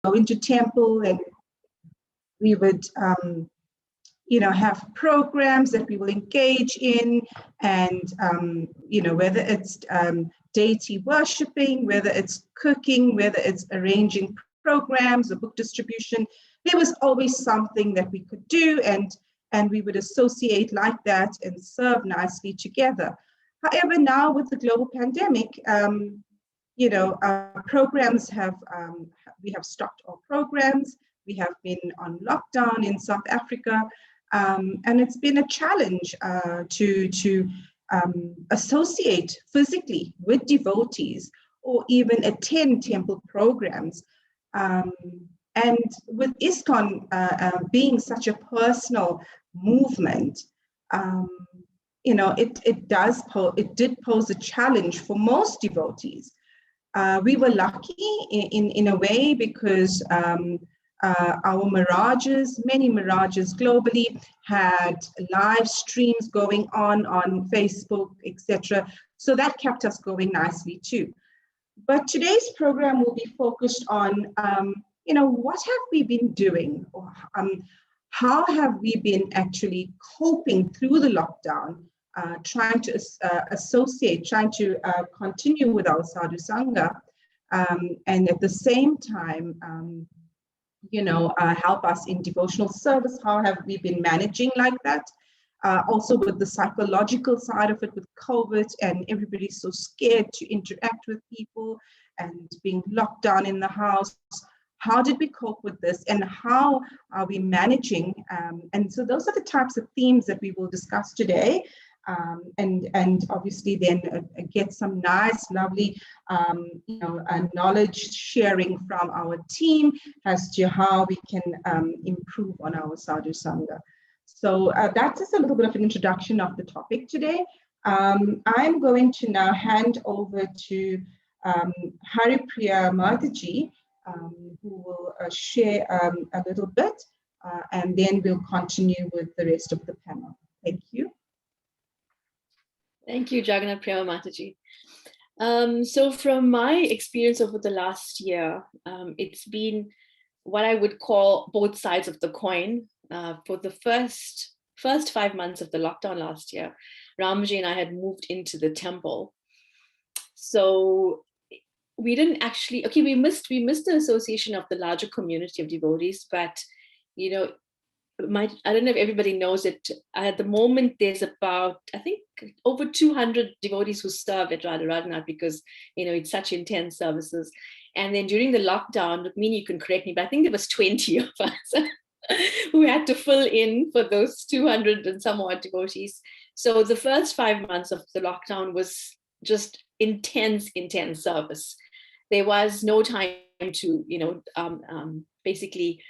go into temple and we would, have programs that we will engage in, and, whether it's deity worshiping, whether it's cooking, whether it's arranging programs or book distribution, there was always something that we could do, and we would associate like that and serve nicely together. However, now with the global pandemic, our programs we have stopped our programs. We have been on lockdown in South Africa, and it's been a challenge to associate physically with devotees or even attend temple programs. And with ISKCON being such a personal movement, it did pose a challenge for most devotees. We were lucky in a way because our many Mirages globally had live streams going on Facebook, etc. So that kept us going nicely too. But today's program will be focused on, what have we been doing? Or, how have we been actually coping through the lockdown, trying to associate, trying to continue with our Sadhu Sangha, and at the same time, help us in devotional service. How have we been managing like that? Also with the psychological side of it, with COVID and everybody's so scared to interact with people and being locked down in the house. How did we cope with this, and how are we managing? And so those are the types of themes that we will discuss today. And obviously then get some nice, lovely, knowledge sharing from our team as to how we can improve on our Sadhu Sangha. So that is a little bit of an introduction of the topic today. I'm going to now hand over to Haripriya Mataji, who will share a little bit, and then we'll continue with the rest of the panel. Thank you. Thank you, Jagannath Prema Mataji. So from my experience over the last year, it's been what I would call both sides of the coin. For the first 5 months of the lockdown last year, Ramaji and I had moved into the temple. So we didn't actually, we missed the association of the larger community of devotees, but I don't know if everybody knows it. At the moment, there's about, I think, over 200 devotees who serve at Radharanath because, it's such intense services. And then during the lockdown, Rukmini, you can correct me, but I think there was 20 of us who had to fill in for those 200 and some odd devotees. So the first 5 months of the lockdown was just intense service. There was no time to, basically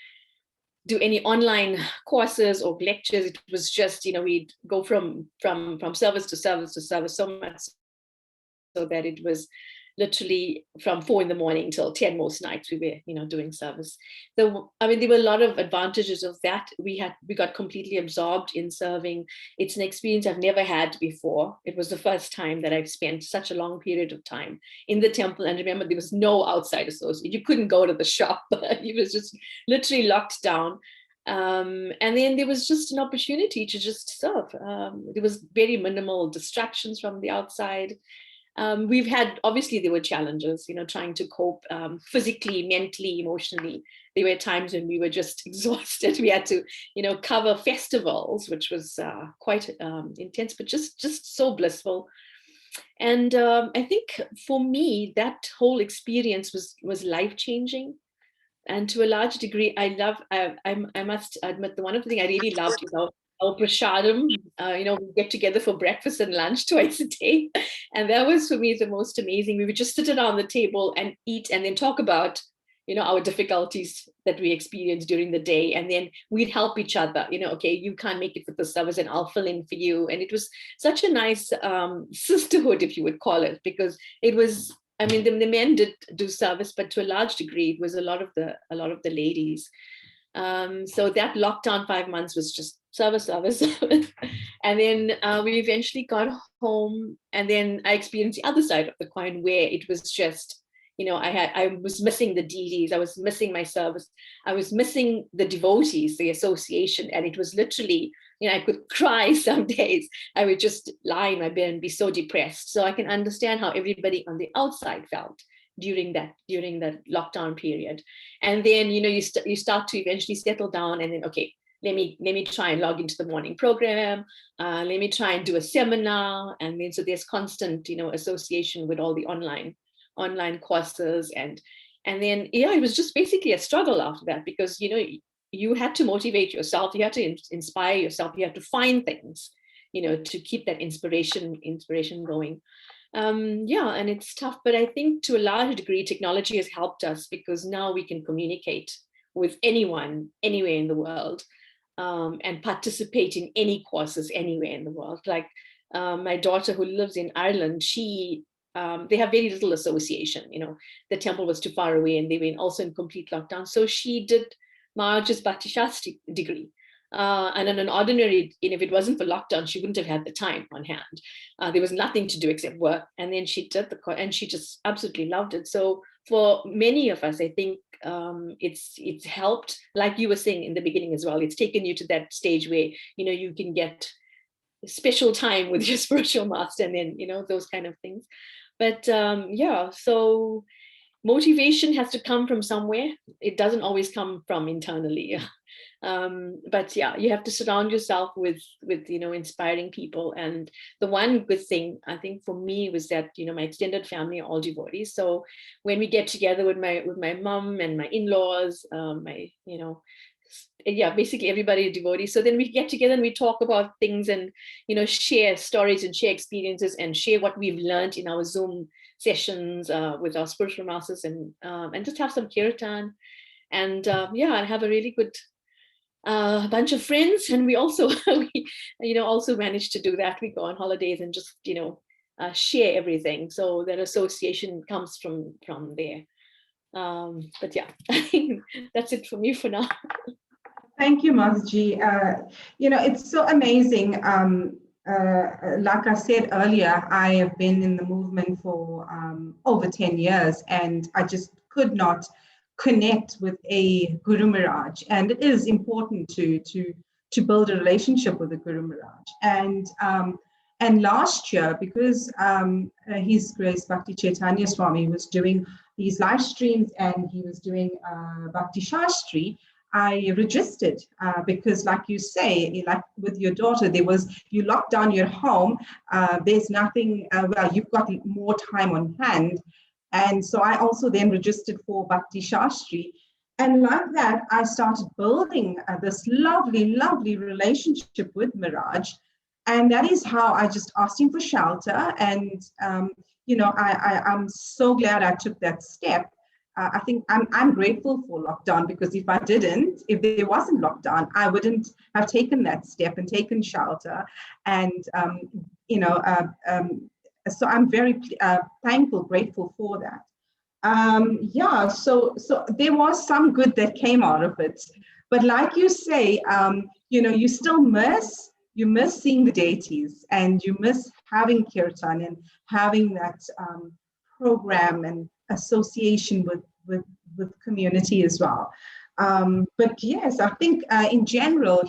do any online courses or lectures. It was just, we'd go from service to service to service, so much so that it was literally from 4 a.m. till 10 most nights we were, doing service. So, there were a lot of advantages of that. We got completely absorbed in serving. It's an experience I've never had before. It was the first time that I've spent such a long period of time in the temple. And remember, there was no outside associate. You couldn't go to the shop. It was just literally locked down. And then there was just an opportunity to just serve. There was very minimal distractions from the outside. We've had, obviously there were challenges, trying to cope physically, mentally, emotionally. There were times when we were just exhausted. We had to, cover festivals, which was quite intense, but just so blissful. And I think for me, that whole experience was life-changing. And to a large degree, I must admit, the one of the things I really loved is our prasadam. We get together for breakfast and lunch twice a day. And that was for me the most amazing. We would just sit around the table and eat and then talk about, our difficulties that we experienced during the day. And then we'd help each other, okay, you can't make it for the service and I'll fill in for you. And it was such a nice sisterhood, if you would call it, because it was, the men did do service, but to a large degree, it was a lot of the ladies. So that lockdown 5 months was just service. And then we eventually got home, and then I experienced the other side of the coin where it was just, I was missing the deities, I was missing my service, I was missing the devotees, the association. And it was literally, I could cry some days. I would just lie in my bed and be so depressed. So I can understand how everybody on the outside felt during that lockdown period. And then, you start to eventually settle down, and then, okay, let me try and log into the morning program. Let me try and do a seminar. And then, so there's constant, association with all the online courses. And then, it was just basically a struggle after that, because, you had to motivate yourself. You had to inspire yourself. You had to find things, to keep that inspiration going. And it's tough, but I think to a large degree, technology has helped us, because now we can communicate with anyone, anywhere in the world, and participate in any courses anywhere in the world. Like my daughter, who lives in Ireland, they have very little association. The temple was too far away, and they were also in complete lockdown. So she did Maharaj's Bhakti Shastri degree. And on an ordinary, if it wasn't for lockdown, she wouldn't have had the time on hand. There was nothing to do except work. And then she did the course, and she just absolutely loved it. So for many of us, I think it's helped, like you were saying in the beginning as well. It's taken you to that stage where, you can get special time with your spiritual master, and then, those kind of things. But so motivation has to come from somewhere. It doesn't always come from internally. But you have to surround yourself with inspiring people. And the one good thing I think for me was that my extended family are all devotees. So when we get together with my mom and my in-laws, basically everybody devotees. So then we get together and we talk about things, and share stories and share experiences and share what we've learned in our Zoom sessions with our spiritual masters, and just have some kirtan, and I have a really good bunch of friends. And we also also managed to do that. We go on holidays and just share everything, so that association comes from there. But I think that's it for me for now. Thank you, Mataji. It's so amazing. Like I said earlier, I have been in the movement for over 10 years, and I just could not connect with a Guru Maharaj. And it is important to build a relationship with the Guru Maharaj. And last year, because His Grace Bhakti Chaitanya Swami was doing these live streams, and he was doing Bhakti Shastri, I registered because, like you say, like with your daughter, you lock down your home, there's nothing, you've got more time on hand. And so I also then registered for Bhakti Shastri. And like that, I started building this lovely, lovely relationship with Miraj. And that is how I just asked him for shelter. And, I'm so glad I took that step. I think I'm grateful for lockdown, because if there wasn't lockdown, I wouldn't have taken that step and taken shelter. And, so I'm very thankful, grateful for that. So there was some good that came out of it. But like you say, you still miss seeing the deities, and you miss having kirtan and having that program and association with community as well. But yes, I think in general,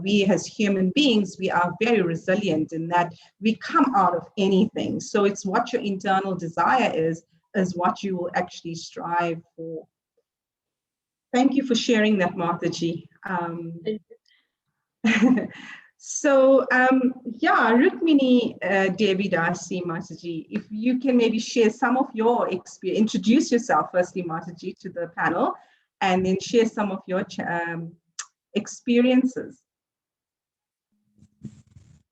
we as human beings, we are very resilient in that we come out of anything. So it's what your internal desire is what you will actually strive for. Thank you for sharing that, Mataji. So, Rukmini Devi Dasi, Mataji, if you can maybe share some of your experience, introduce yourself firstly, Mataji, to the panel, and then share some of your experiences.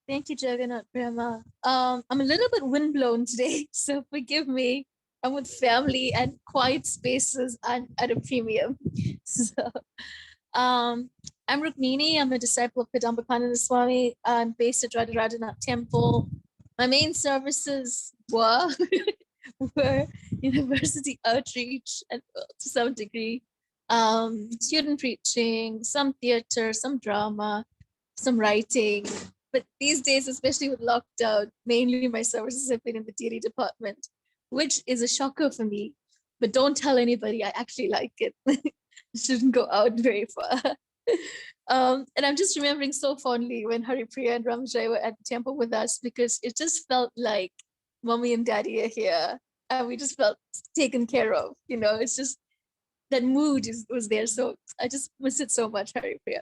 Thank you, Jagannath Brahma. I'm a little bit windblown today, so forgive me. I'm with family and quiet spaces and at a premium. So, I'm Rukmini. I'm a disciple of Kadamba Swami. I'm based at Radharanath Temple. My main services were university outreach and to some degree, student preaching, some theater, some drama, some writing. But these days, especially with lockdown, mainly my services have been in the deity department, which is a shocker for me. But don't tell anybody, I actually like it. Shouldn't go out very far. And I'm just remembering so fondly when Haripriya and Ramjay were at the temple with us, because it just felt like mommy and daddy are here and we just felt taken care of. It's just that mood was there. So I just miss it so much, Haripriya.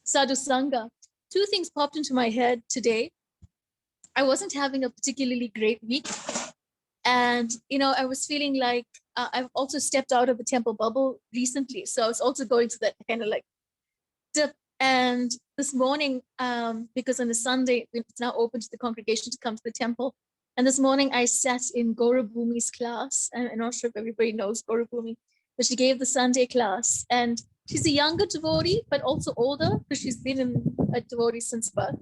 Sadhu Sangha. Two things popped into my head today. I wasn't having a particularly great week. And, I was feeling like I've also stepped out of the temple bubble recently. So I was also going to that kind of like dip. And this morning, because on a Sunday, it's now open to the congregation to come to the temple. And this morning I sat in Gaura Bhumi's class. I'm not sure if everybody knows Gaura Bhumi, but she gave the Sunday class. And she's a younger devotee, but also older, because she's been a devotee since birth.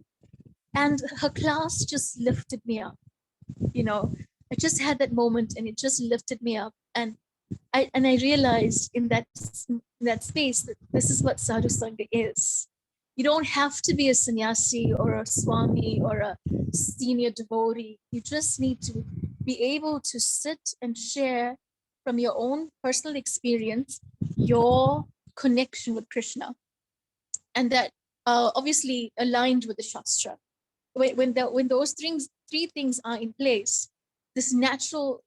And her class just lifted me up. I just had that moment and it just lifted me up. And I realized in that space that this is what Sadhu Sangha is. You don't have to be a sannyasi or a swami or a senior devotee. You just need to be able to sit and share from your own personal experience your connection with Krishna. And that obviously aligned with the Shastra. When those three things are in place, this natural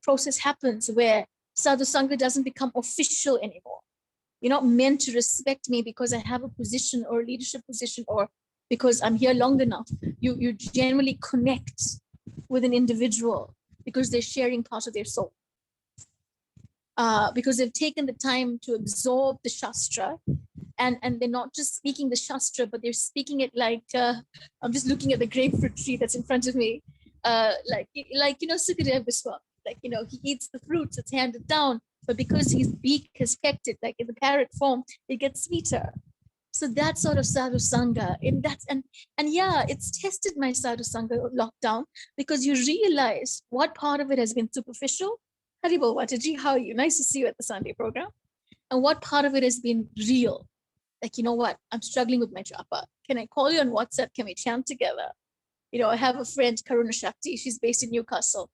process happens where Sadhu Sangha doesn't become official anymore. You're not meant to respect me because I have a position or a leadership position or because I'm here long enough. You generally connect with an individual because they're sharing part of their soul. Because they've taken the time to absorb the Shastra, and they're not just speaking the Shastra, but they're speaking it like, I'm just looking at the grapefruit tree that's in front of me, Sukadeva Goswami, he eats the fruits, it's handed down, but because his beak has pecked it, like in the parrot form, it gets sweeter. So that sort of Sadhu Sangha, it's tested my Sadhu Sangha lockdown, because you realize what part of it has been superficial. Haribol Wataji, how are you? Nice to see you at the Sunday program. And what part of it has been real? Like, you know what? I'm struggling with my japa. Can I call you on WhatsApp? Can we chant together? I have a friend, Karuna Shakti. She's based in Newcastle.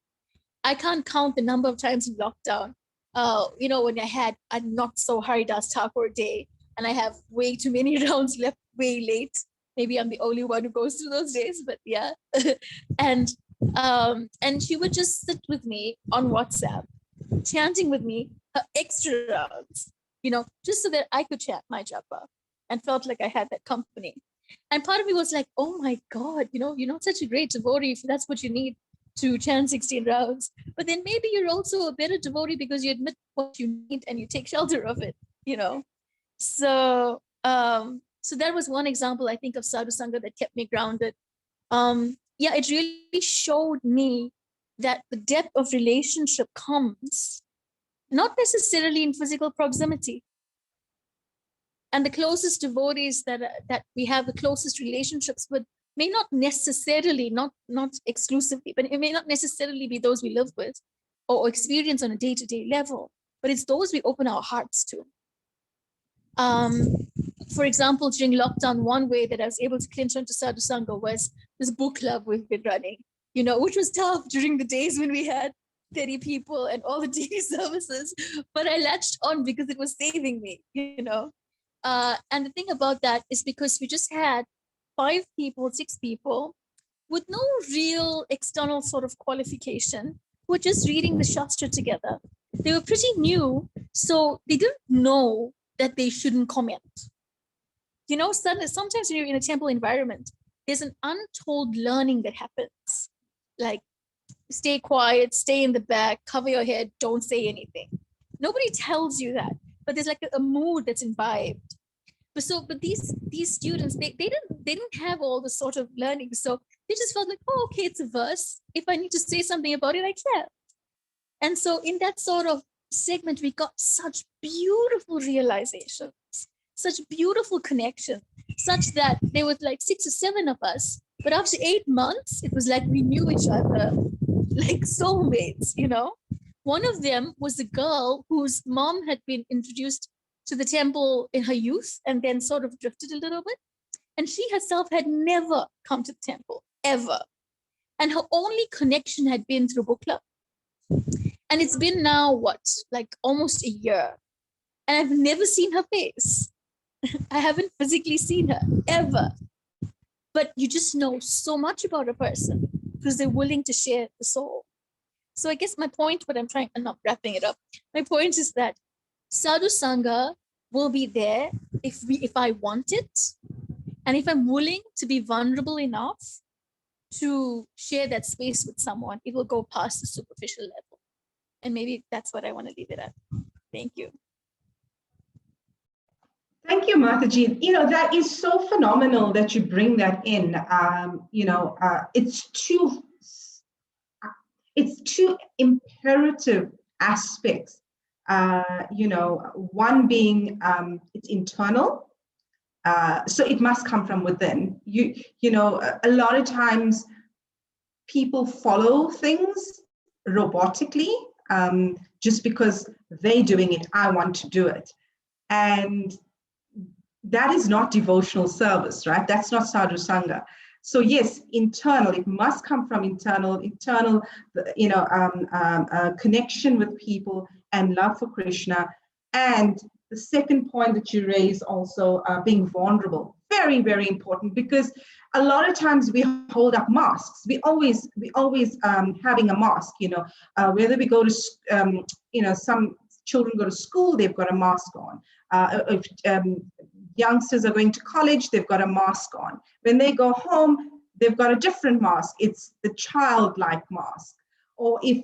I can't count the number of times in lockdown, when I had a not so Haridas Thakur day and I have way too many rounds left way late. Maybe I'm the only one who goes through those days, but yeah. And she would just sit with me on WhatsApp, chanting with me her extra rounds, just so that I could chant my japa and felt like I had that company. And part of me was like, oh my God, you're not such a great devotee if that's what you need to chant 16 rounds. But then maybe you're also a better devotee because you admit what you need and you take shelter of it, So that was one example, I think, of Sadhu Sangha that kept me grounded. It really showed me that the depth of relationship comes not necessarily in physical proximity. And the closest devotees that we have the closest relationships with may not necessarily, not exclusively, but it may not necessarily be those we live with or experience on a day-to-day level, but it's those we open our hearts to. For example, during lockdown, one way that I was able to clinch onto Sadhu Sangha was this book club we've been running, which was tough during the days when we had 30 people and all the daily services, but I latched on because it was saving me, And the thing about that is because we just had 6 people with no real external sort of qualification, who were just reading the Shastra together. They were pretty new, so they didn't know that they shouldn't comment. Sometimes when you're in a temple environment, there's an untold learning that happens. Like, stay quiet, stay in the back, cover your head, don't say anything. Nobody tells you that, but there's like a mood that's imbibed. But these students, they didn't have all the sort of learning, so they just felt like, oh, okay, it's a verse. If I need to say something about it, I can. And so in that sort of segment, we got such beautiful realizations, such beautiful connection, such that there was like 6 or 7 of us. But after 8 months, it was like we knew each other, like soulmates, One of them was a girl whose mom had been introduced to the temple in her youth and then sort of drifted a little bit. And she herself had never come to the temple, ever. And her only connection had been through book club. And it's been now, what, like almost a year. And I've never seen her face. I haven't physically seen her ever. But you just know so much about a person because they're willing to share the soul. So I guess my point, but I'm not wrapping it up. My point is that Sadhu Sangha will be there if I want it. And if I'm willing to be vulnerable enough to share that space with someone, it will go past the superficial level. And maybe that's what I want to leave it at. Thank you. Thank you, Mataji. That is so phenomenal that you bring that in. It's two imperative aspects. One being it's internal. So it must come from within. A lot of times people follow things robotically, just because they're doing it, I want to do it. And that is not devotional service, right? That's not Sadhu Sangha. So yes, internal, it must come from internal, connection with people and love for Krishna. And the second point that you raise also, being vulnerable, very, very important, because a lot of times we hold up masks. We always having a mask, whether we go to, some children go to school, they've got a mask on. If youngsters are going to college, they've got a mask on. When they go home, they've got a different mask. It's the childlike mask. Or if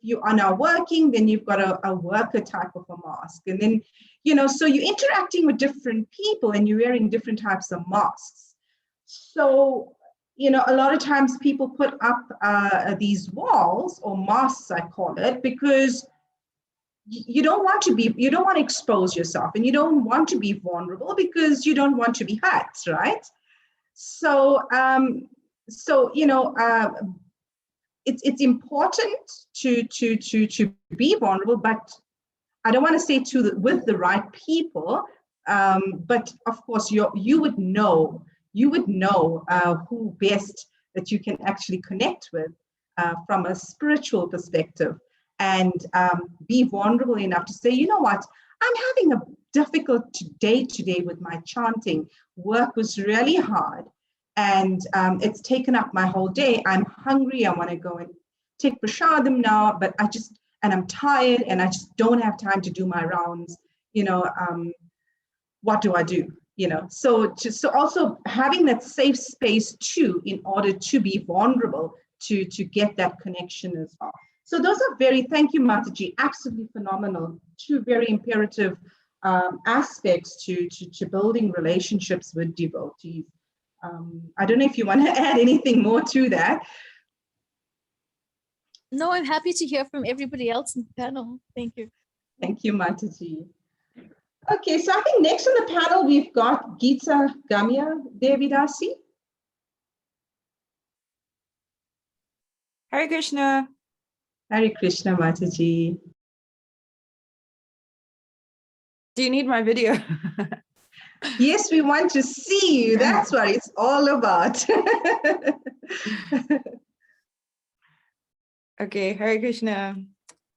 you are now working, then you've got a worker type of a mask. And then, so you're interacting with different people and you're wearing different types of masks. So, a lot of times people put up these walls or masks, I call it, because you don't want to expose yourself, and you don't want to be vulnerable because you don't want to be hurt, right? So, it's important to be vulnerable, but I don't want to say with the right people. But of course, you would know who best that you can actually connect with from a spiritual perspective. And be vulnerable enough to say, you know what, I'm having a difficult day today with my chanting. Work was really hard and it's taken up my whole day. I'm hungry. I want to go and take prasadam now, but I'm tired and I just don't have time to do my rounds. What do I do? So also having that safe space too, in order to be vulnerable to get that connection as well. So those are thank you, Mataji, absolutely phenomenal. Two very imperative aspects to building relationships with devotees. I don't know if you want to add anything more to that. No, I'm happy to hear from everybody else in the panel. Thank you. Thank you, Mataji. Okay, so I think next on the panel, we've got Geeta Gamya Devidasi. Hare Krishna. Hare Krishna, Mataji. Do you need my video? Yes, we want to see you. That's what it's all about. Okay, Hare Krishna.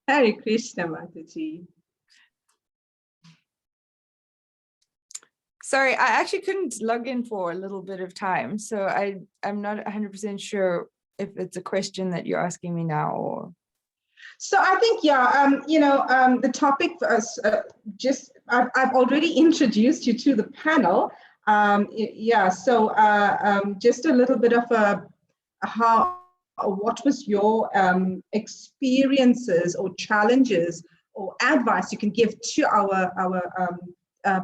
Hare Krishna, Mataji. Sorry, I actually couldn't log in for a little bit of time, so I'm not 100% sure if it's a question that you're asking me now or. So I think, the topic for us, I've already introduced you to the panel. Just a little bit of what was your experiences or challenges or advice you can give to our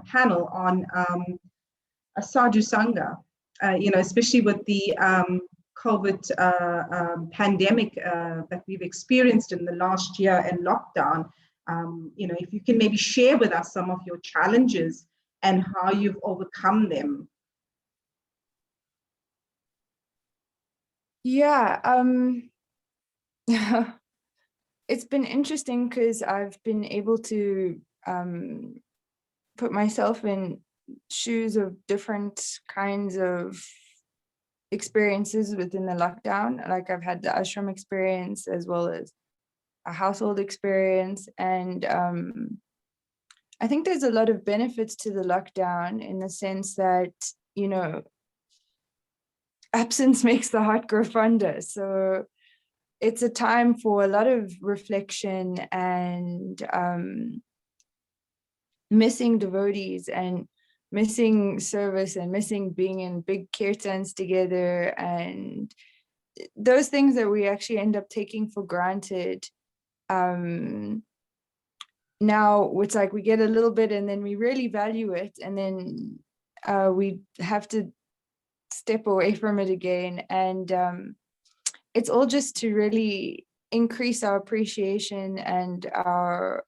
panel on Sadhu Sangha, especially with the COVID pandemic that we've experienced in the last year and lockdown. If you can maybe share with us some of your challenges and how you've overcome them. Yeah, it's been interesting because I've been able to put myself in shoes of different kinds of experiences within the lockdown. Like I've had the ashram experience as well as a household experience. And I think there's a lot of benefits to the lockdown in the sense that, you know, absence makes the heart grow fonder. So it's a time for a lot of reflection and missing devotees and missing service and missing being in big kirtans together, and those things that we actually end up taking for granted. Now it's like we get a little bit and then we really value it, and then we have to step away from it again. And it's all just to really increase our appreciation and our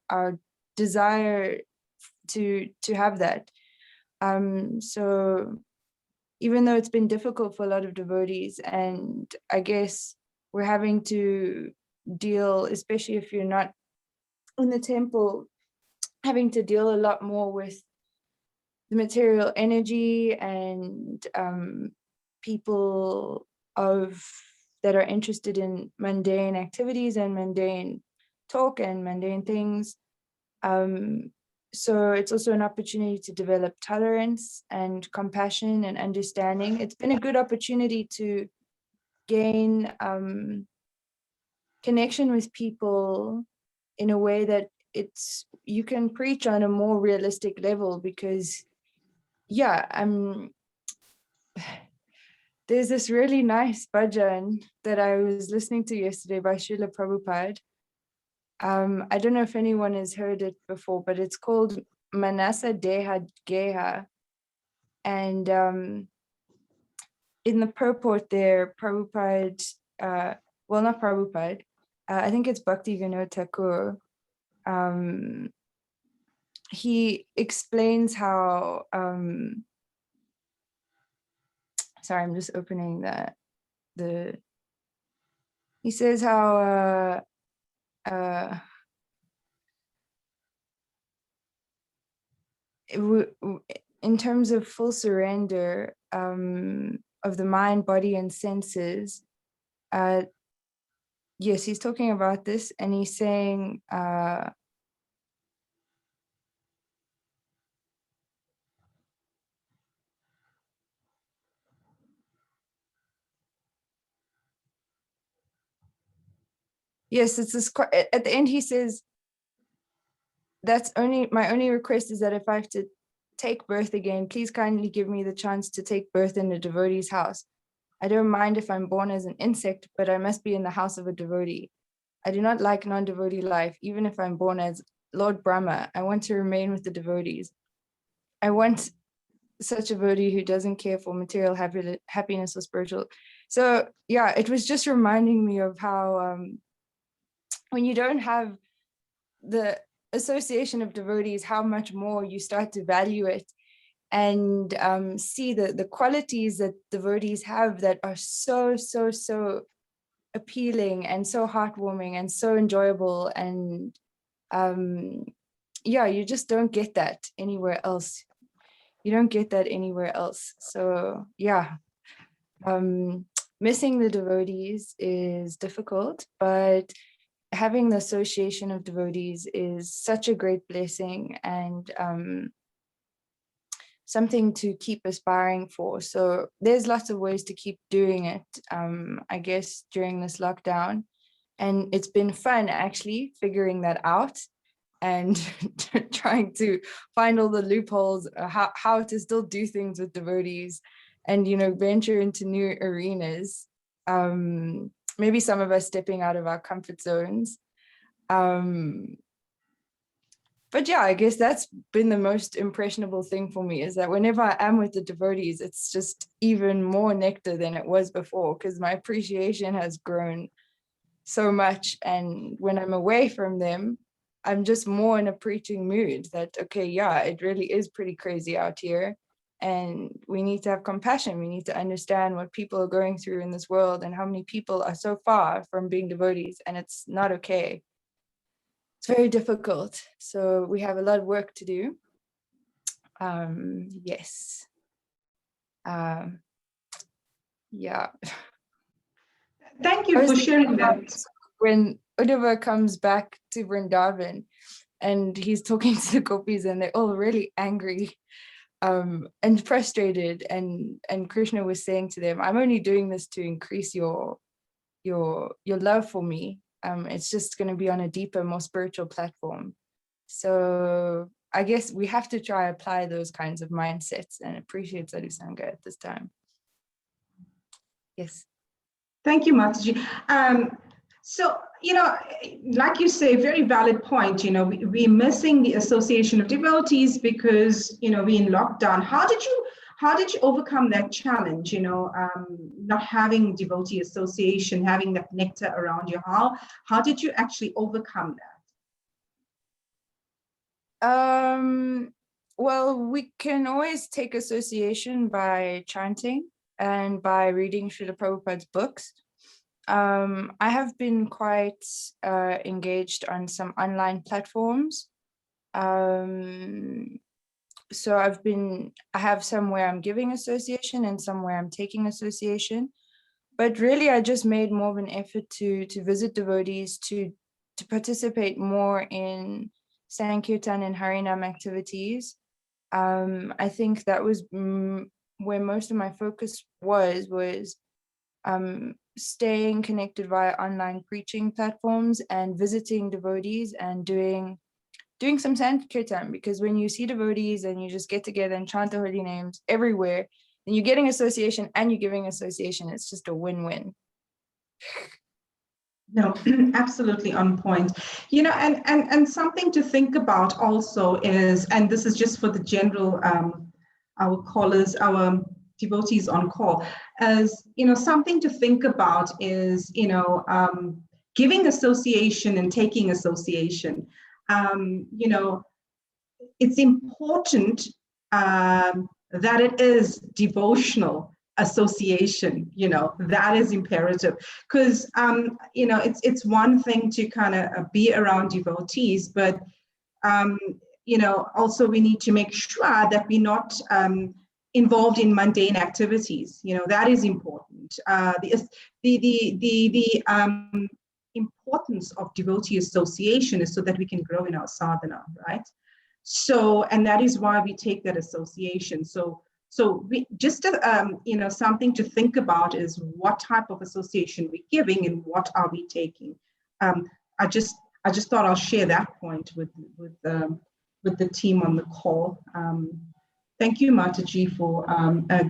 desire to have that. So even though it's been difficult for a lot of devotees, and I guess we're having to deal, especially if you're not in the temple, having to deal a lot more with the material energy and people that are interested in mundane activities and mundane talk and mundane things. So it's also an opportunity to develop tolerance and compassion and understanding. It's been a good opportunity to gain connection with people in a way that you can preach on a more realistic level, because there's this really nice bhajan that I was listening to yesterday by Srila Prabhupada. I don't know if anyone has heard it before, but it's called Manasa Deha Geha. And in the purport there, Prabhupada, well, not Prabhupada, I think it's Bhakti Vinod Thakur. He explains how, sorry, I'm just opening he says how, in terms of full surrender of the mind, body, and senses, yes, he's talking about this, and he's saying, yes, it's this, at the end he says, my only request is that if I have to take birth again, please kindly give me the chance to take birth in a devotee's house. I don't mind if I'm born as an insect, but I must be in the house of a devotee. I do not like non-devotee life, even if I'm born as Lord Brahma. I want to remain with the devotees. I want such a devotee who doesn't care for material happiness or spiritual. So yeah, it was just reminding me of how when you don't have the association of devotees, how much more you start to value it and see the qualities that devotees have that are so appealing and so heartwarming and so enjoyable. And you just don't get that anywhere else. You don't get that anywhere else. So missing the devotees is difficult, but having the association of devotees is such a great blessing and something to keep aspiring for. So there's lots of ways to keep doing it, I guess, during this lockdown. And it's been fun actually figuring that out and trying to find all the loopholes, how to still do things with devotees and, venture into new arenas. Maybe some of us stepping out of our comfort zones. But I guess that's been the most impressionable thing for me, is that whenever I am with the devotees, it's just even more nectar than it was before, because my appreciation has grown so much. And when I'm away from them, I'm just more in a preaching mood that, okay, it really is pretty crazy out here. And we need to have compassion. We need to understand what people are going through in this world and how many people are so far from being devotees, and it's not okay. It's very difficult. So we have a lot of work to do. Yes. Yeah. Thank I you was for thinking sharing about that. when Uddhava comes back to Vrindavan and he's talking to the gopis and they're all really angry and frustrated, and Krishna was saying to them, I'm only doing this to increase your love for me. It's just going to be on a deeper, more spiritual platform. So I guess we have to try apply those kinds of mindsets and appreciate Sadhu Sangha at this time. Yes. Thank you, Mataji. So, like you say, very valid point. We're missing the association of devotees because, we're in lockdown. How did you overcome that challenge? Not having devotee association, having that nectar around you. How did you actually overcome that? Well, we can always take association by chanting and by reading Srila Prabhupada's books. I have been quite engaged on some online platforms. So I have some where I'm giving association and some where I'm taking association. But really, I just made more of an effort to visit devotees, to participate more in Sankirtan and Harinam activities. I think that was where most of my focus was staying connected via online preaching platforms and visiting devotees and doing some Sankirtan, because when you see devotees and you just get together and chant the holy names everywhere, then you're getting association and you're giving association. It's just a win-win. No, absolutely on point. And something to think about also is, and this is just for the general, our callers, our devotees on call, as something to think about is giving association and taking association. It's important that it is devotional association. That is imperative, because it's one thing to kind of be around devotees, but also we need to make sure that we're not involved in mundane activities. That is important. The importance of devotee association is so that we can grow in our sadhana, right? So, and that is why we take that association. So we just something to think about is what type of association we're giving and what are we taking. I just thought I'll share that point with the team on the call. Thank you, Mataji, for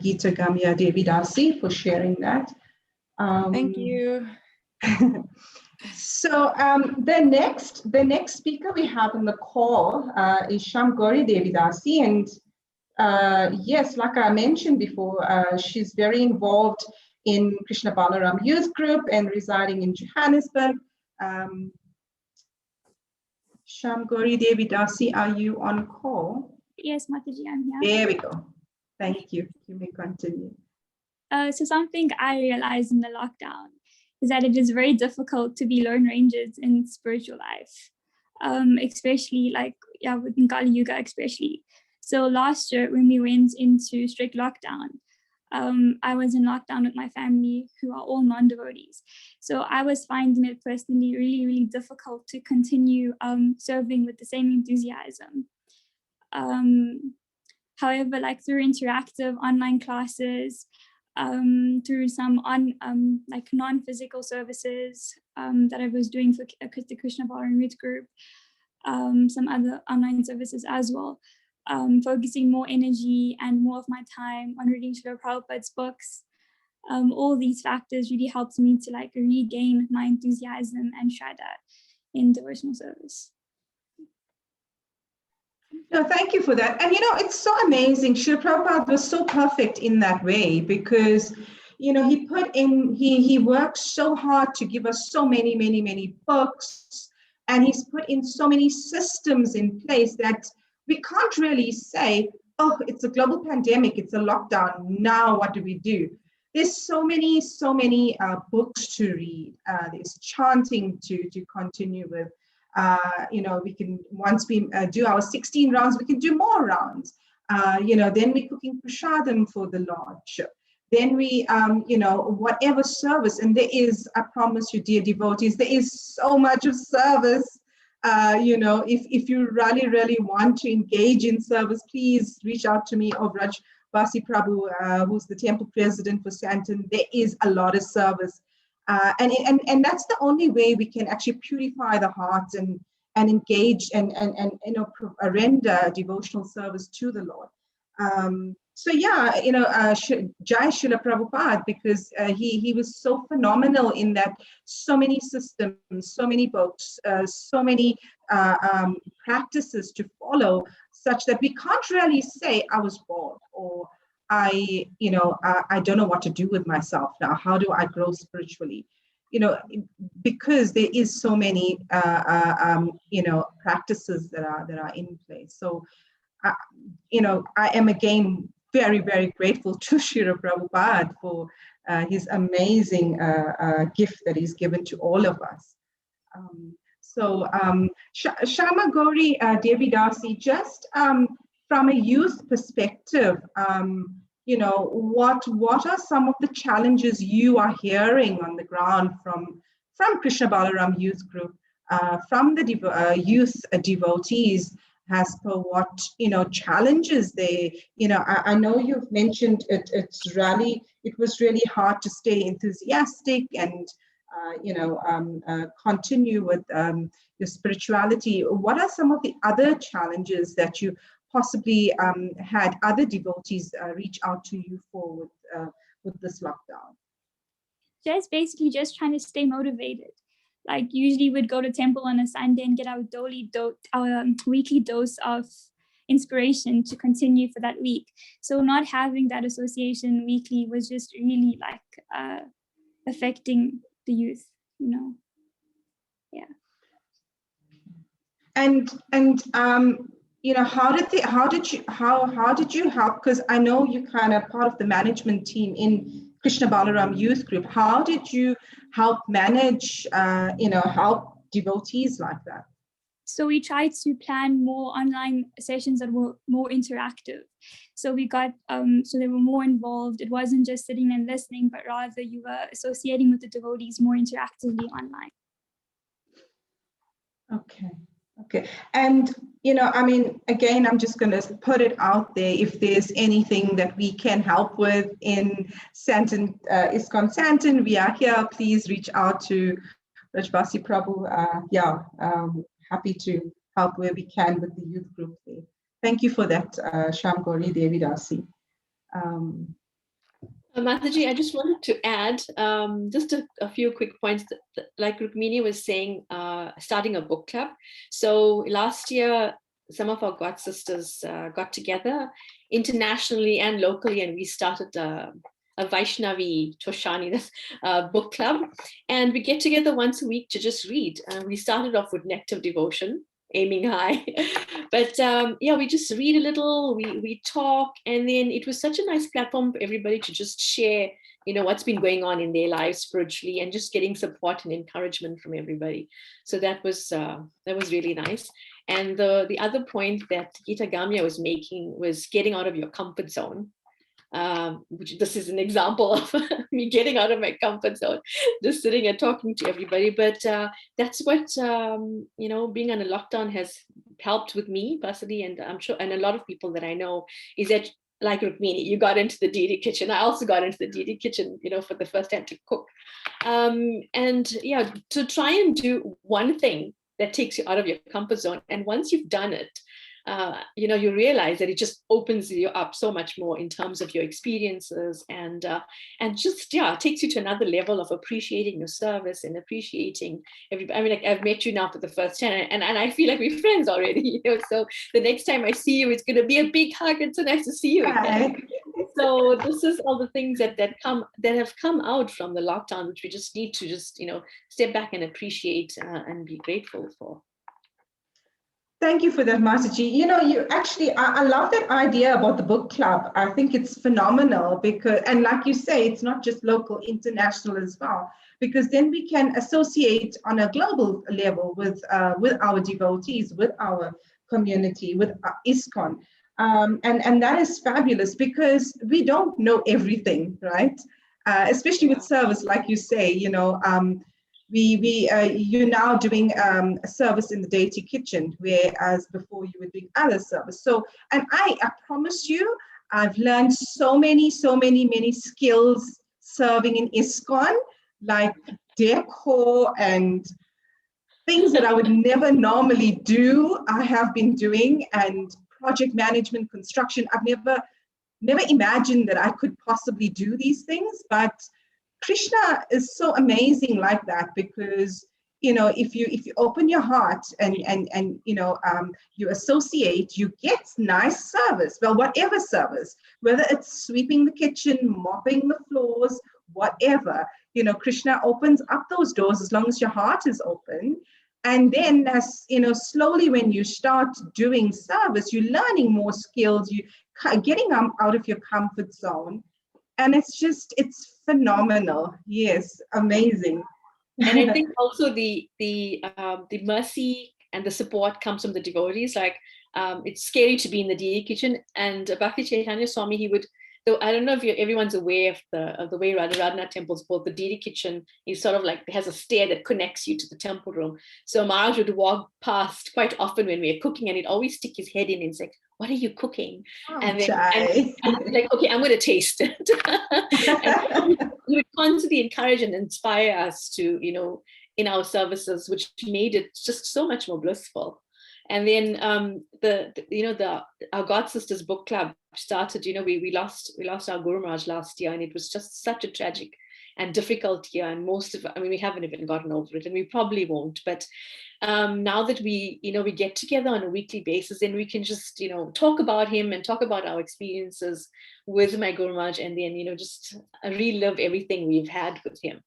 Gita Gamya Devidasi for sharing that. Thank you. So the next speaker we have on the call is Shamgori Devidasi, and yes, like I mentioned before, she's very involved in Krishna Balaram Youth Group and residing in Johannesburg. Shamgori Devidasi, are you on call? Yes, Mataji, I'm here. There we go. Thank you. You may continue. So something I realized in the lockdown is that it is very difficult to be lone rangers in spiritual life, especially within Kali Yuga especially. So last year when we went into strict lockdown, I was in lockdown with my family who are all non-devotees. So I was finding it personally really, really difficult to continue serving with the same enthusiasm. However, through interactive online classes, through some non-physical services that I was doing for the Krishna Balaram Youth Group, some other online services as well, focusing more energy and more of my time on reading Srila Prabhupada's books. All these factors really helped me to regain my enthusiasm and shraddha in devotional service. No, thank you for that. And it's so amazing. Srila Prabhupada was so perfect in that way, because he worked so hard to give us so many, many, many books, and he's put in so many systems in place that we can't really say, oh, it's a global pandemic, it's a lockdown, now what do we do? There's so many books to read. There's chanting to continue with. We can, once we do our 16 rounds, we can do more rounds. Then we're cooking prasadam for the Lord. then we, whatever service, and there is, I promise you, dear devotees, there is so much of service. If you really, really want to engage in service, please reach out to me or Raj Basi Prabhu, who's the temple president for Sandton. There is a lot of service. And that's the only way we can actually purify the heart and engage and render devotional service to the Lord. Jai Srila Prabhupada, because he was so phenomenal in that so many systems, so many books, so many practices to follow, such that we can't really say I was bored or I don't know what to do with myself now. How do I grow spiritually? Because there is so many practices that are in place. So I am again very, very grateful to Srila Prabhupada for his amazing gift that he's given to all of us. Shama Gauri Devi Dasi, just from a youth perspective, what are some of the challenges you are hearing on the ground from Krishna Balaram Youth Group, from the youth devotees, as per what challenges they, I know you've mentioned it was really hard to stay enthusiastic and continue with your spirituality. What are some of the other challenges that you possibly had other devotees reach out to you for with this lockdown? Just basically just trying to stay motivated. Like usually we'd go to temple on a Sunday and get our weekly dose of inspiration to continue for that week. So not having that association weekly was just really like affecting the youth, Yeah. And how did you help? Because I know you kind of part of the management team in Krishna Balaram Youth Group. How did you help manage, help devotees like that? So we tried to plan more online sessions that were more interactive. So we got, so they were more involved. It wasn't just sitting and listening, but rather you were associating with the devotees more interactively online. Okay. And, again, I'm just going to put it out there. If there's anything that we can help with in Sandton, ISKCON Sandton, we are here. Please reach out to Rajbasi Prabhu. Happy to help where we can with the youth group there. Thank you for that, Sham Gauri Devi Dasi. Mataji, I just wanted to add just a few quick points. Like Rukmini was saying, starting a book club. So last year, some of our God sisters got together internationally and locally, and we started a Vaishnavi Toshani book club. And we get together once a week to just read. We started off with Nectar Devotion, aiming high. But we just read a little, we talk, and then it was such a nice platform for everybody to just share, what's been going on in their lives spiritually, and just getting support and encouragement from everybody. So that was really nice. And the other point that Gita Gamya was making was getting out of your comfort zone. Which this is an example of me getting out of my comfort zone, just sitting and talking to everybody. But that's what being on a lockdown has helped with me personally, and I'm sure, and a lot of people that I know, is that like Rukmini, you got into the DD kitchen. I also got into the DD kitchen, for the first time to cook, to try and do one thing that takes you out of your comfort zone. And once you've done it, you realize that it just opens you up so much more in terms of your experiences, and just takes you to another level of appreciating your service and appreciating everybody. I mean, like, I've met you now for the first time, and I feel like we're friends already. So the next time I see you, it's going to be a big hug. It's so nice to see you again. So this is all the things that have come out from the lockdown, which we just need to just step back and appreciate and be grateful for. Thank you for that, Mataji. You actually, I love that idea about the book club. I think it's phenomenal because, and like you say, it's not just local, international as well, because then we can associate on a global level with our devotees, with our community, with ISKCON. And that is fabulous because we don't know everything, right? Especially with service, like you say, you're now doing a service in the deity kitchen, whereas before you were doing other service. So, and I promise you, I've learned so many skills serving in ISKCON, like decor and things that I would never normally do. I have been doing, and project management, construction. I've never imagined that I could possibly do these things, but Krishna is so amazing like that, because if you open your heart and you associate, you get nice service. Well, whatever service, whether it's sweeping the kitchen, mopping the floors, whatever, Krishna opens up those doors as long as your heart is open. And then as slowly, when you start doing service, you're learning more skills, you getting out of your comfort zone. And it's phenomenal. Yes, amazing. And I think also the mercy and the support comes from the devotees. Like it's scary to be in the deity kitchen. And Bhakti Chaitanya Swami, he would, though I don't know if everyone's aware of the way Radharani Temple is built. The deity kitchen is sort of like, has a stair that connects you to the temple room. So Maharaj would walk past quite often when we were cooking, and he'd always stick his head in and say, "What are you cooking?" And then and like, okay, I'm going to taste it. And he would constantly encourage and inspire us to, in our services, which made it just so much more blissful. And then our God Sisters book club started. We lost our Guru Maharaj last year, and it was just such a tragic and difficult year. And we haven't even gotten over it, and we probably won't. But now that we get together on a weekly basis, then we can just talk about him and talk about our experiences with my Guru Maharaj, and then just relive everything we've had with him.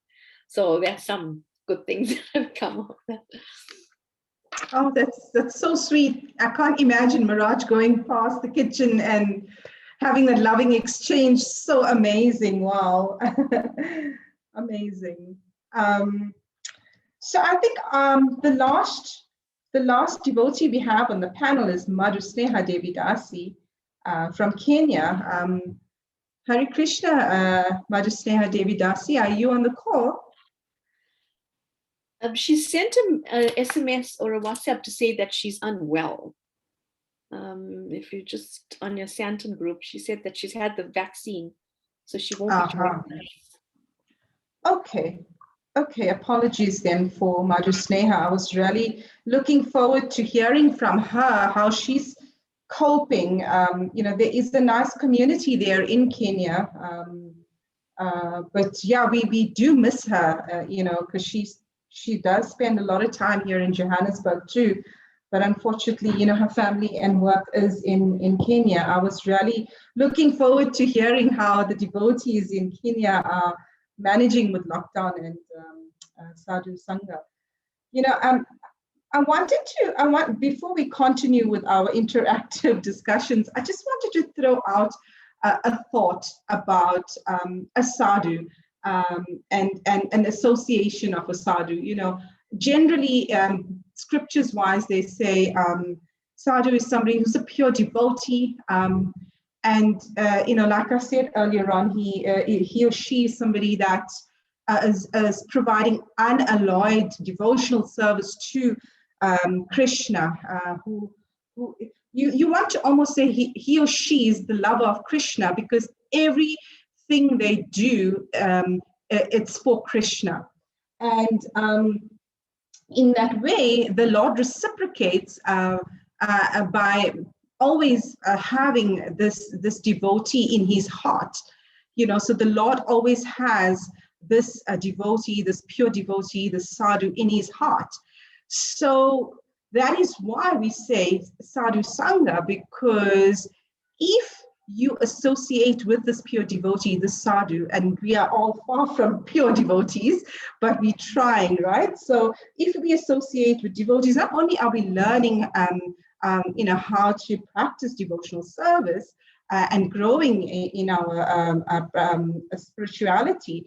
So there's some good things that have come of that. Oh, that's so sweet. I can't imagine Maharaj going past the kitchen and having that loving exchange. So amazing. Wow. Amazing. So I think the last devotee we have on the panel is Madhu Sneha Devi Dasi from Kenya. Hare Krishna, Madhu Sneha Devi Dasi, are you on the call? She sent an SMS or a WhatsApp to say that she's unwell. If you just on your Sandton group, she said that she's had the vaccine, so she won't be joining us. Okay, apologies then for Madhu Sneha. I was really looking forward to hearing from her how she's coping. There is a nice community there in Kenya, but yeah, we do miss her, because she does spend a lot of time here in Johannesburg too, but unfortunately, her family and work is in Kenya. I was really looking forward to hearing how the devotees in Kenya are managing with lockdown and Sadhu Sangha. Before we continue with our interactive discussions, I just wanted to throw out a thought about a sadhu. And an association of a sadhu. Generally, scriptures-wise, they say sadhu is somebody who's a pure devotee, and like I said earlier on, he or she is somebody that is providing unalloyed devotional service to Krishna. Who you want to almost say he or she is the lover of Krishna, because everything they do, it's for Krishna. And in that way, the Lord reciprocates by always having this devotee in his heart. So the Lord always has this devotee, this pure devotee, this sadhu in his heart. So that is why we say Sadhu Sangha, because if you associate with this pure devotee, this sadhu, and we are all far from pure devotees, but we're trying, right? So if we associate with devotees, not only are we learning how to practice devotional service and growing in our spirituality,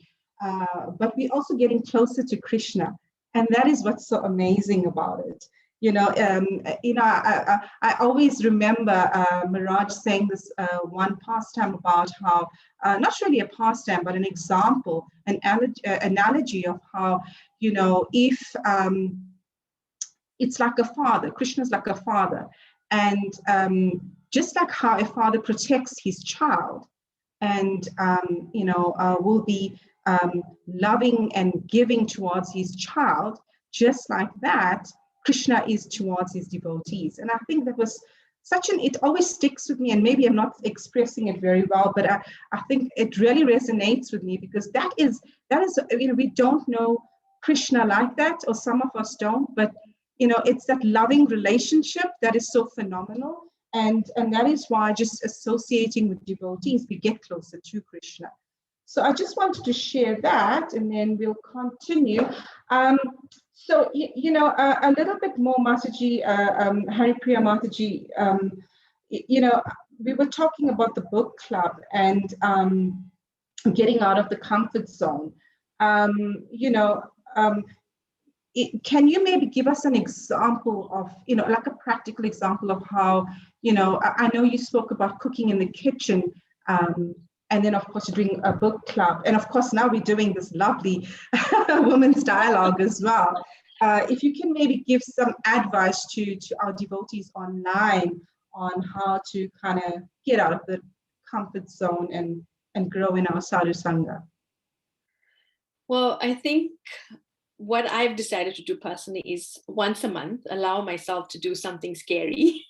but we're also getting closer to Krishna. And that is what's so amazing about it. I always remember Miraj saying this one pastime about how, not really a pastime, but an example, an analogy of how, if it's like a father, Krishna's like a father. And just like how a father protects his child and, will be loving and giving towards his child, just like that, Krishna is towards his devotees. And I think that was it always sticks with me, and maybe I'm not expressing it very well, but I think it really resonates with me, because that is, we don't know Krishna like that, or some of us don't, but it's that loving relationship that is so phenomenal. And that is why just associating with devotees, we get closer to Krishna. So I just wanted to share that, and then we'll continue. So, a little bit more, Mataji, Haripriya Mataji, we were talking about the book club and getting out of the comfort zone. Can you maybe give us an example of, like a practical example of how, I know you spoke about cooking in the kitchen, and then, of course, you're doing a book club. And, of course, now we're doing this lovely women's dialogue as well. If you can maybe give some advice to our devotees online on how to kind of get out of the comfort zone and grow in our Sadhu Sangha. Well, I think what I've decided to do personally is once a month, allow myself to do something scary.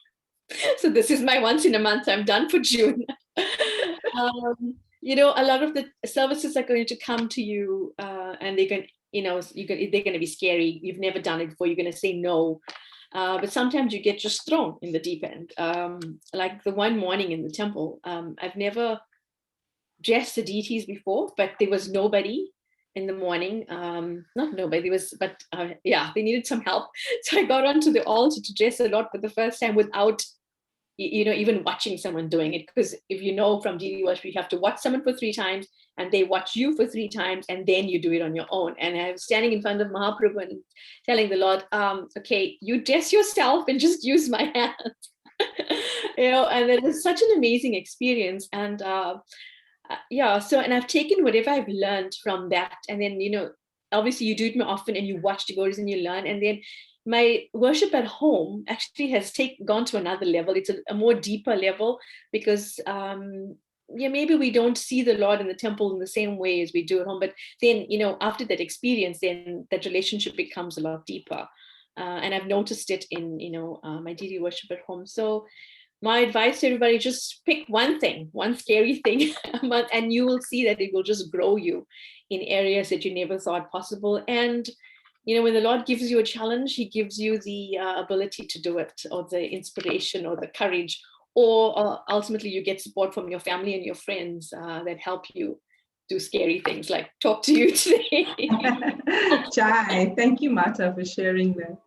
So this is my once in a month. I'm done for June. A lot of the services are going to come to you, and they're going, they're going to be scary. You've never done it before. You're going to say no. But sometimes you get just thrown in the deep end. Like the one morning in the temple, I've never dressed the deities before, but there was nobody in the morning. Not nobody, they needed some help. So I got onto the altar to dress the Lord for the first time without even watching someone doing it, because if from deity worship, you have to watch someone for 3 times and they watch you for 3 times and then you do it on your own. And I was standing in front of Mahaprabhu and telling the Lord, okay, you dress yourself and just use my hands. And it was such an amazing experience. And and I've taken whatever I've learned from that, and then obviously you do it more often and you watch devotees and you learn, and then my worship at home actually has gone to another level. It's a more deeper level, because maybe we don't see the Lord in the temple in the same way as we do at home, but then after that experience, then that relationship becomes a lot deeper, and I've noticed it in my deity worship at home. So my advice to everybody, just pick one scary thing a month, and you will see that it will just grow you in areas that you never thought possible. And when the Lord gives you a challenge, he gives you the ability to do it, or the inspiration, or the courage, or ultimately you get support from your family and your friends that help you do scary things, like talk to you today. Jai, thank you, Mata, for sharing that.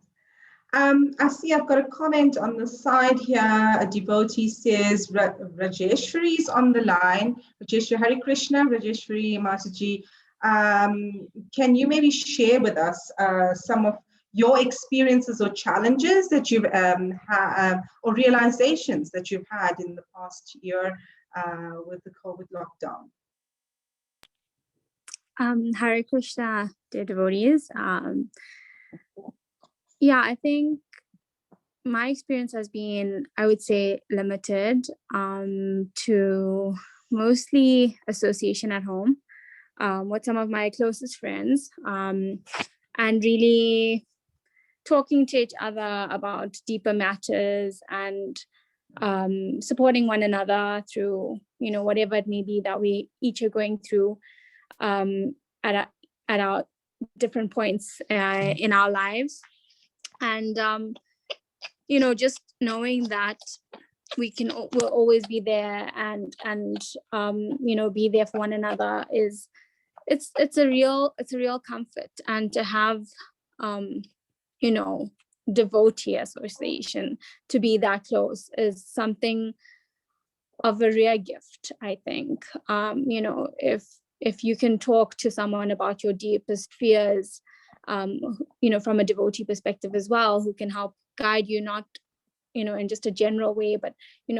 I see I've got a comment on the side here. A devotee says, Rajeshwari is on the line. Rajeshwari, Hare Krishna, Rajeshwari Mataji. Can you maybe share with us some of your experiences or challenges that you've had, or realizations that you've had in the past year with the COVID lockdown? Hare Krishna, dear devotees. I think my experience has been, I would say, limited to mostly association at home with some of my closest friends, and really talking to each other about deeper matters, and supporting one another through, whatever it may be that we each are going through at our different points in our lives. And just knowing that we'll always be there, and be there for one another, it's a real comfort. And to have devotee association, to be that close, is something of a rare gift, I think. If you can talk to someone about your deepest fears, from a devotee perspective as well, who can help guide you, not, in just a general way, but,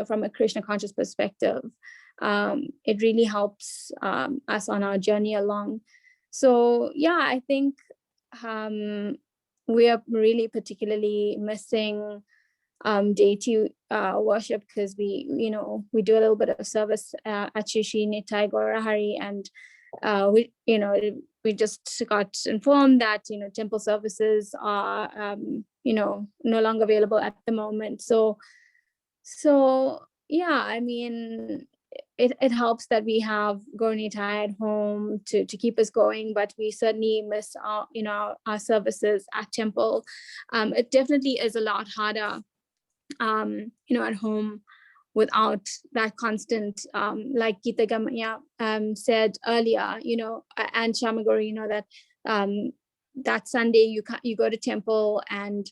from a Krishna conscious perspective. It really helps us on our journey along. So yeah, I think we are really particularly missing deity worship, because we do a little bit of service at Shri Nitai Gaurahari, and we just got informed that temple services are no longer available at the moment. So yeah, I mean, it helps that we have Gaur Nitai at home to keep us going, but we certainly miss our services at temple. It definitely is a lot harder at home without that constant, like Gita Gamaya said earlier, and Shamagori, that Sunday you go to temple, and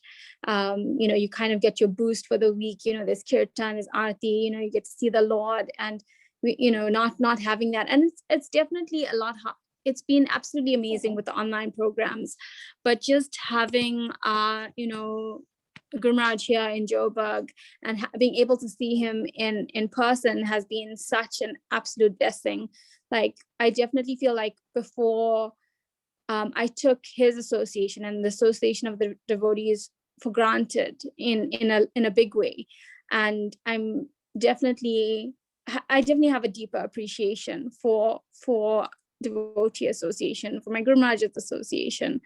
you kind of get your boost for the week. There's kirtan, there's aarti, you get to see the Lord, and not having that, and it's definitely a lot hard. It's been absolutely amazing with the online programs, but just having Guru Maharaj here in Joburg and being able to see him in person has been such an absolute blessing. Like, I definitely feel like before I took his association and the association of the devotees for granted in a big way, and I definitely have a deeper appreciation for devotee association, for my Guru Maharaj's association,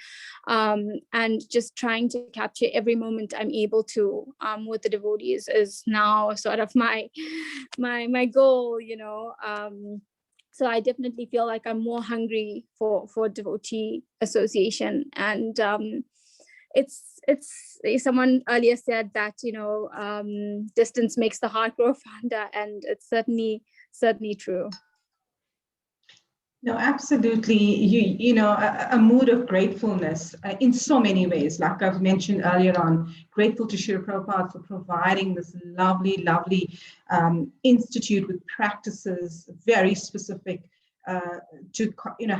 and just trying to capture every moment I'm able to with the devotees is now sort of my goal, so I definitely feel like I'm more hungry for devotee association. And it's someone earlier said that distance makes the heart grow fonder, and it's certainly true. No, absolutely. A mood of gratefulness in so many ways. Like I've mentioned earlier on, grateful to Srila Prabhupada for providing this lovely institute with practices very specific to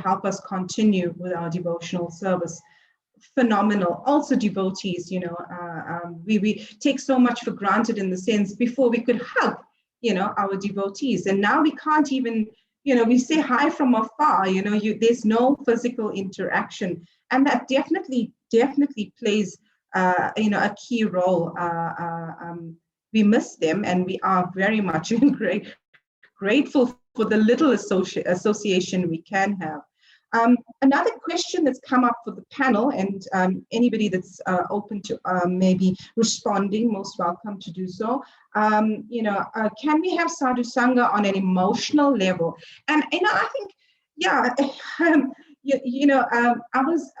help us continue with our devotional service. Phenomenal. Also devotees, we take so much for granted, in the sense before we could hug, our devotees, and now we can't even. We say hi from afar, there's no physical interaction. And that definitely plays, a key role. We miss them, and we are very much grateful for the little association we can have. Another question that's come up for the panel, and anybody that's open to maybe responding, most welcome to do so. Can we have Sadhu Sangha on an emotional level? And I think, yeah, I was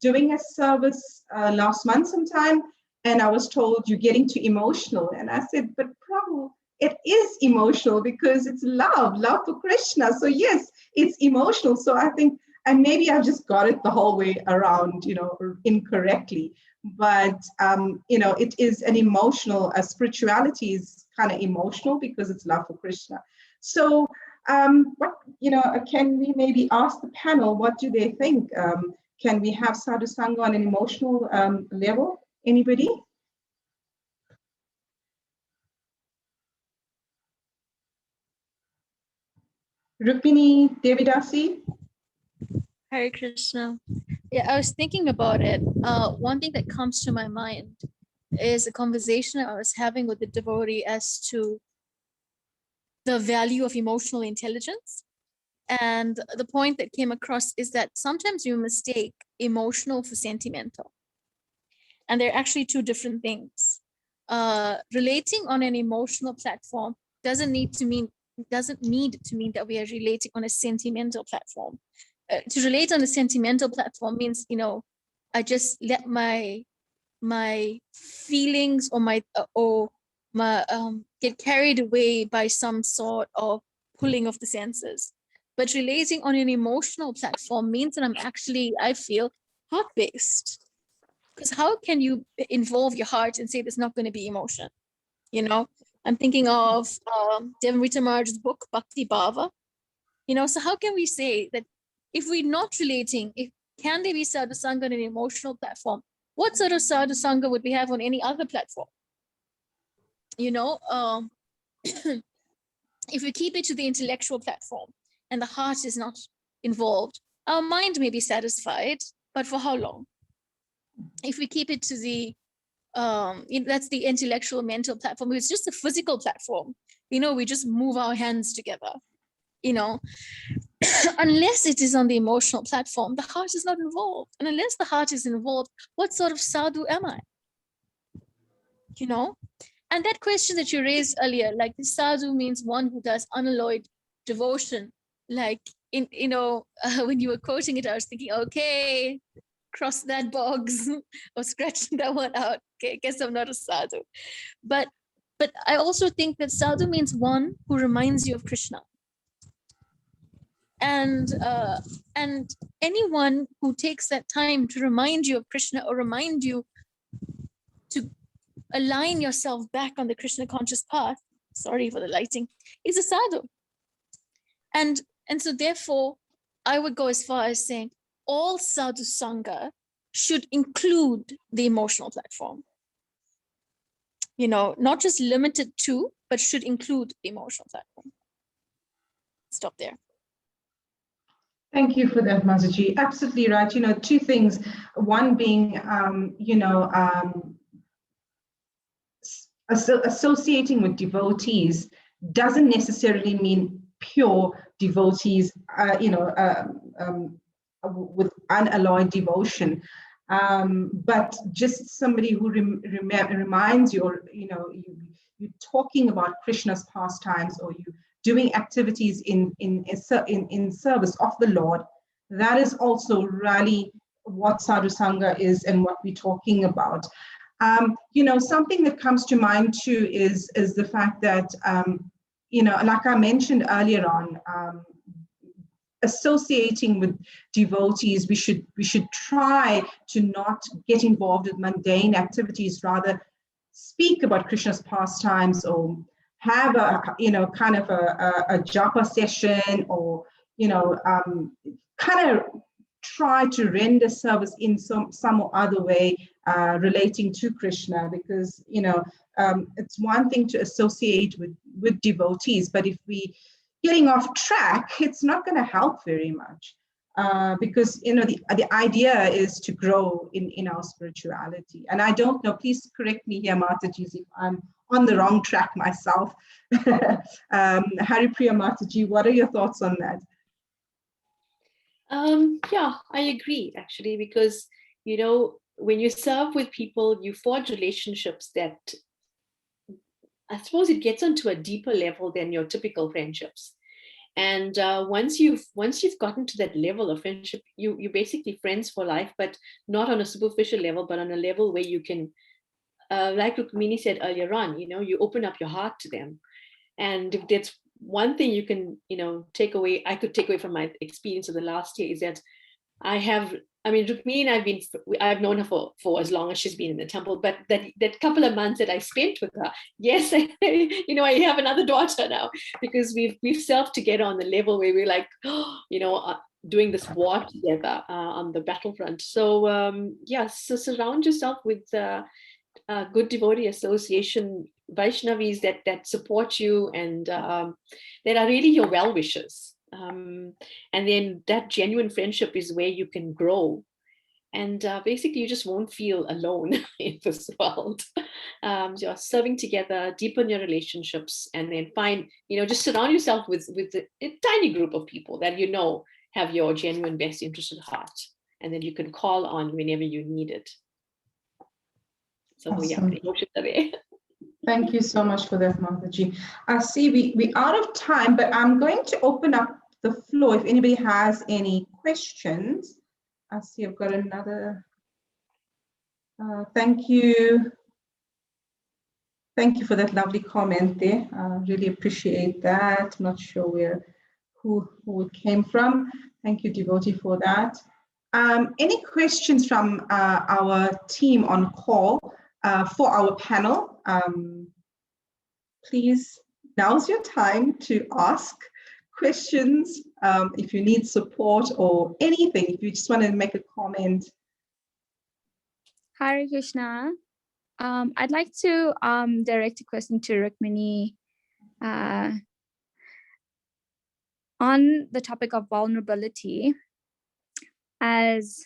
doing a service last month sometime, and I was told you're getting too emotional, and I said, but Prabhu, it is emotional because it's love for Krishna. So yes, it's emotional. So I think. And maybe I've just got it the whole way around, incorrectly. But, it is an emotional, spirituality is kind of emotional because it's love for Krishna. So can we maybe ask the panel, what do they think? Can we have Sadhu Sangha on an emotional level? Anybody? Rukmini Devidasi? Hare Krishna. Yeah, I was thinking about it. One thing that comes to my mind is a conversation I was having with the devotee as to the value of emotional intelligence. And the point that came across is that sometimes you mistake emotional for sentimental. And they're actually two different things. Relating on an emotional platform doesn't need to mean that we are relating on a sentimental platform. To relate on a sentimental platform means, I just let my feelings or my get carried away by some sort of pulling of the senses. But relating on an emotional platform means that I feel heart-based. Because how can you involve your heart and say there's not going to be emotion? I'm thinking of Devamrita Maharaj's book, Bhakti Bhava. So how can we say that if we're not relating, can they be Sadhu Sangha on an emotional platform? what sort of sadhu sanga would we have on any other platform? You know, if we keep it to the intellectual platform and the heart is not involved, our mind may be satisfied, but for how long? If we keep it to the that's the intellectual mental platform, it's just a physical platform, you know, we just move our hands together, you know. Unless it is on the emotional platform, the heart is not involved. And unless the heart is involved, what sort of sadhu am I? You know? And that question that you raised earlier, like the sadhu means one who does unalloyed devotion. Like, you know, when you were quoting it, I was thinking, okay, cross that box or scratching that one out. Okay, guess I'm not a sadhu. But I also think that sadhu means one who reminds you of Krishna. And anyone who takes that time to remind you of Krishna or remind you to align yourself back on the Krishna conscious path, sorry for the lighting, is a sadhu. And so therefore, I would go as far as saying all sadhu sanga should include the emotional platform. You know, not just limited to, but should include the emotional platform. Stop there. Thank you for that, Mataji. Absolutely right. You know, two things. One being, associating with devotees doesn't necessarily mean pure devotees, with unalloyed devotion. But just somebody who reminds you, or, you know, you're talking about Krishna's pastimes, or you doing activities in service of the Lord. That is also really what sadhu sanga is and what we're talking about. You know, something that comes to mind too is the fact that, you know, like I mentioned earlier on, associating with devotees, we should try to not get involved with mundane activities, rather speak about Krishna's pastimes, or have a, you know, kind of a japa session, or, you know, kind of try to render service in some or other way relating to Krishna, because, you know, it's one thing to associate with devotees, but if we getting off track, it's not going to help very much, because, you know, the idea is to grow in our spirituality. And I don't know, please correct me here, Mataji, if I'm on the wrong track myself. Haripriya Mataji, what are your thoughts on that? Yeah, I agree, actually, because, you know, when you serve with people, you forge relationships that, I suppose, it gets onto a deeper level than your typical friendships. And once you've gotten to that level of friendship, you're basically friends for life, but not on a superficial level, but on a level where you can, like Rukmini said earlier on, you know, you open up your heart to them. And if that's one thing you can, you know, I could take away from my experience of the last year, is that Rukmini and I've known her for as long as she's been in the temple, but that couple of months that I spent with her, yes, you know, I have another daughter now, because we've served together on the level where we're like, you know, doing this war together on the battlefront. So so surround yourself with good devotee association, Vaishnavis that support you and that are really your well-wishers. And then that genuine friendship is where you can grow. And basically, you just won't feel alone in this world. You're serving together, deepen your relationships, and then find, you know, just surround yourself with a tiny group of people that, you know, have your genuine best interest at heart. And then you can call on whenever you need it. So Awesome. Yeah, thank you so much for that, Mataji. I see we're out of time, but I'm going to open up the floor if anybody has any questions. I see I've got another. Thank you. Thank you for that lovely comment there. Really appreciate that. I'm not sure who it came from. Thank you, devotee, for that. Any questions from our team on call for our panel? Please, now's your time to ask questions. If you need support or anything, if you just want to make a comment. Hare Krishna. I'd like to direct a question to Rukmini on the topic of vulnerability. As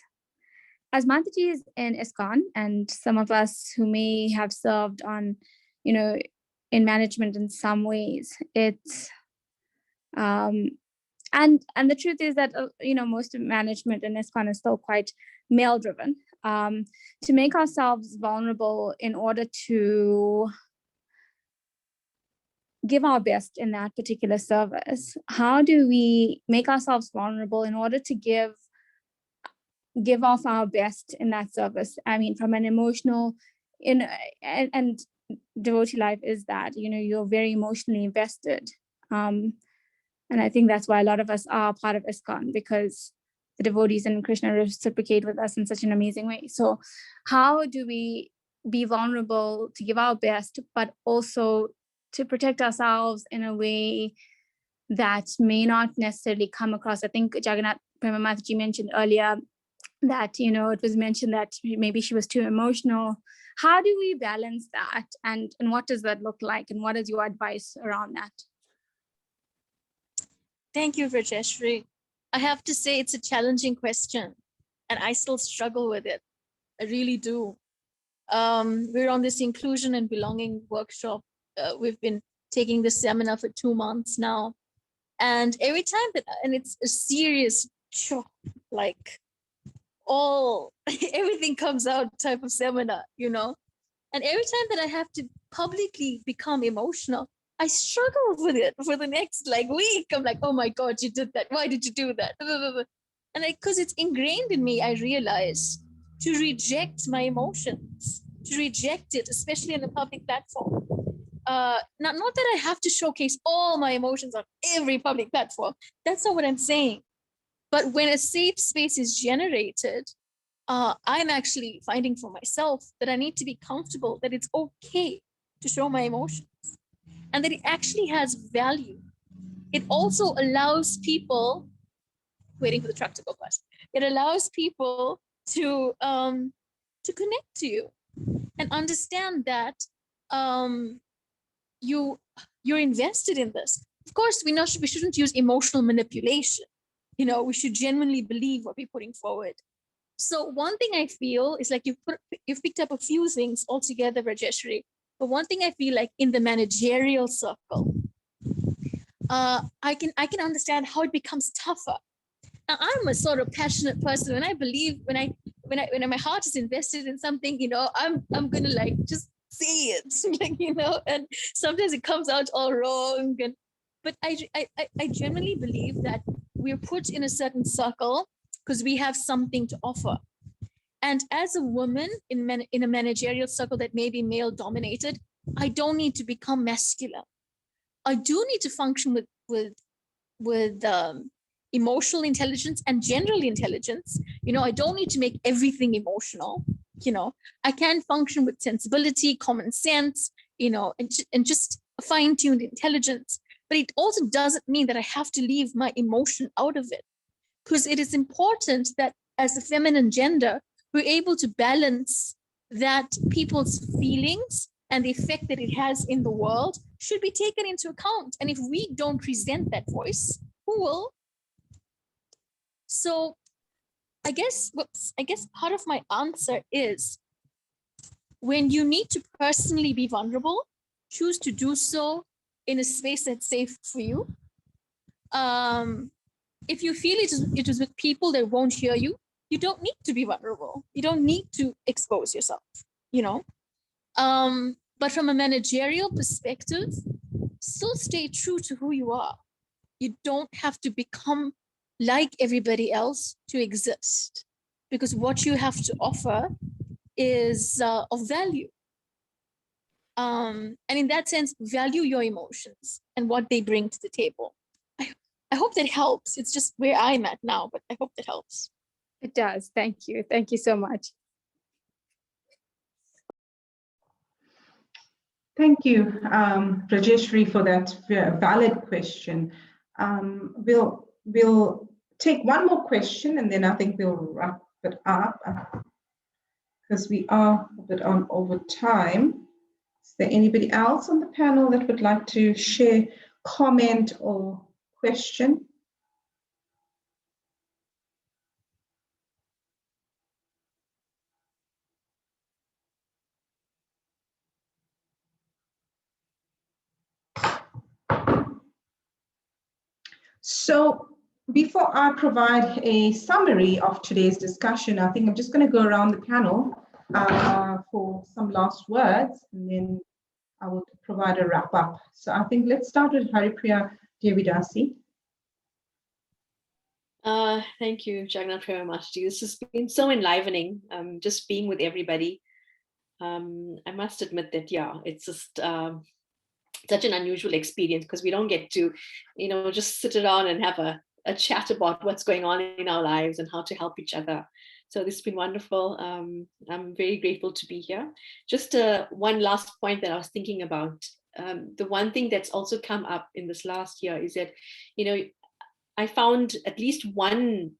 Mataji is in ISKCON, and some of us who may have served on, in management in some ways, it's and the truth is that most of management in ISKCON is still quite male driven. To make ourselves vulnerable in order to give our best in that particular service, how do we make ourselves vulnerable in order to give off our best in that service? I mean, from an emotional, and devotee life is that, you're very emotionally invested. And I think that's why a lot of us are part of ISKCON, because the devotees and Krishna reciprocate with us in such an amazing way. So how do we be vulnerable to give our best, but also to protect ourselves in a way that may not necessarily come across? I think Jagannath Prema Mataji mentioned earlier that, it was mentioned that maybe she was too emotional. How do we balance that? And what does that look like? And what is your advice around that? Thank you, Rajeshri. I have to say it's a challenging question, and I still struggle with it. I really do. We're on this inclusion and belonging workshop. We've been taking this seminar for 2 months now. And every time and it's a serious job, like everything comes out type of seminar, And every time that I have to publicly become emotional, I struggle with it for the next week. I'm like, oh my God, you did that. Why did you do that? And because it's ingrained in me, I realize to reject my emotions, to reject it, especially in a public platform. Not that I have to showcase all my emotions on every public platform. That's not what I'm saying. But when a safe space is generated, I'm actually finding for myself that I need to be comfortable, that it's okay to show my emotions, and that it actually has value. It also allows people, waiting for the truck to go past, it allows people to connect to you and understand that you're invested in this. Of course, we shouldn't use emotional manipulation. We should genuinely believe what we're putting forward. So one thing I feel is like you've picked up a few things altogether, Rajeshri. But one thing I feel like in the managerial circle, I can understand how it becomes tougher. Now, I'm a sort of passionate person. When I believe, when my heart is invested in something, I'm gonna just say it, and sometimes it comes out all wrong. But I genuinely believe that we're put in a certain circle because we have something to offer. And as a woman in a managerial circle that may be male dominated, I don't need to become masculine. I do need to function with emotional intelligence and general intelligence. I don't need to make everything emotional. I can function with sensibility, common sense, and just fine-tuned intelligence. But it also doesn't mean that I have to leave my emotion out of it, because it is important that as a feminine gender, we're able to balance that people's feelings and the effect that it has in the world should be taken into account. And if we don't present that voice, who will? So I guess part of my answer is, when you need to personally be vulnerable, choose to do so in a space that's safe for you. If you feel it is with people that won't hear you, you don't need to be vulnerable. You don't need to expose yourself, But from a managerial perspective, still stay true to who you are. You don't have to become like everybody else to exist, because what you have to offer is of value. And in that sense, value your emotions and what they bring to the table. I hope that helps. It's just where I'm at now, but I hope that helps. It does. Thank you. Thank you so much. Thank you, Rajeshri, for that valid question. We'll take one more question, and then I think we'll wrap it up, because we are a bit on over time. Is there anybody else on the panel that would like to share, comment, or question? So before I provide a summary of today's discussion, I think I'm just going to go around the panel for some last words, and then I will provide a wrap up. So I think let's start with Haripriya Devidasi. Thank you, Jagannath very much. This has been so enlivening, just being with everybody. I must admit that, yeah, it's just such an unusual experience because we don't get to, just sit around and have a chat about what's going on in our lives and how to help each other. So this has been wonderful. I'm very grateful to be here. Just one last point that I was thinking about. The one thing that's also come up in this last year is that, I found at least one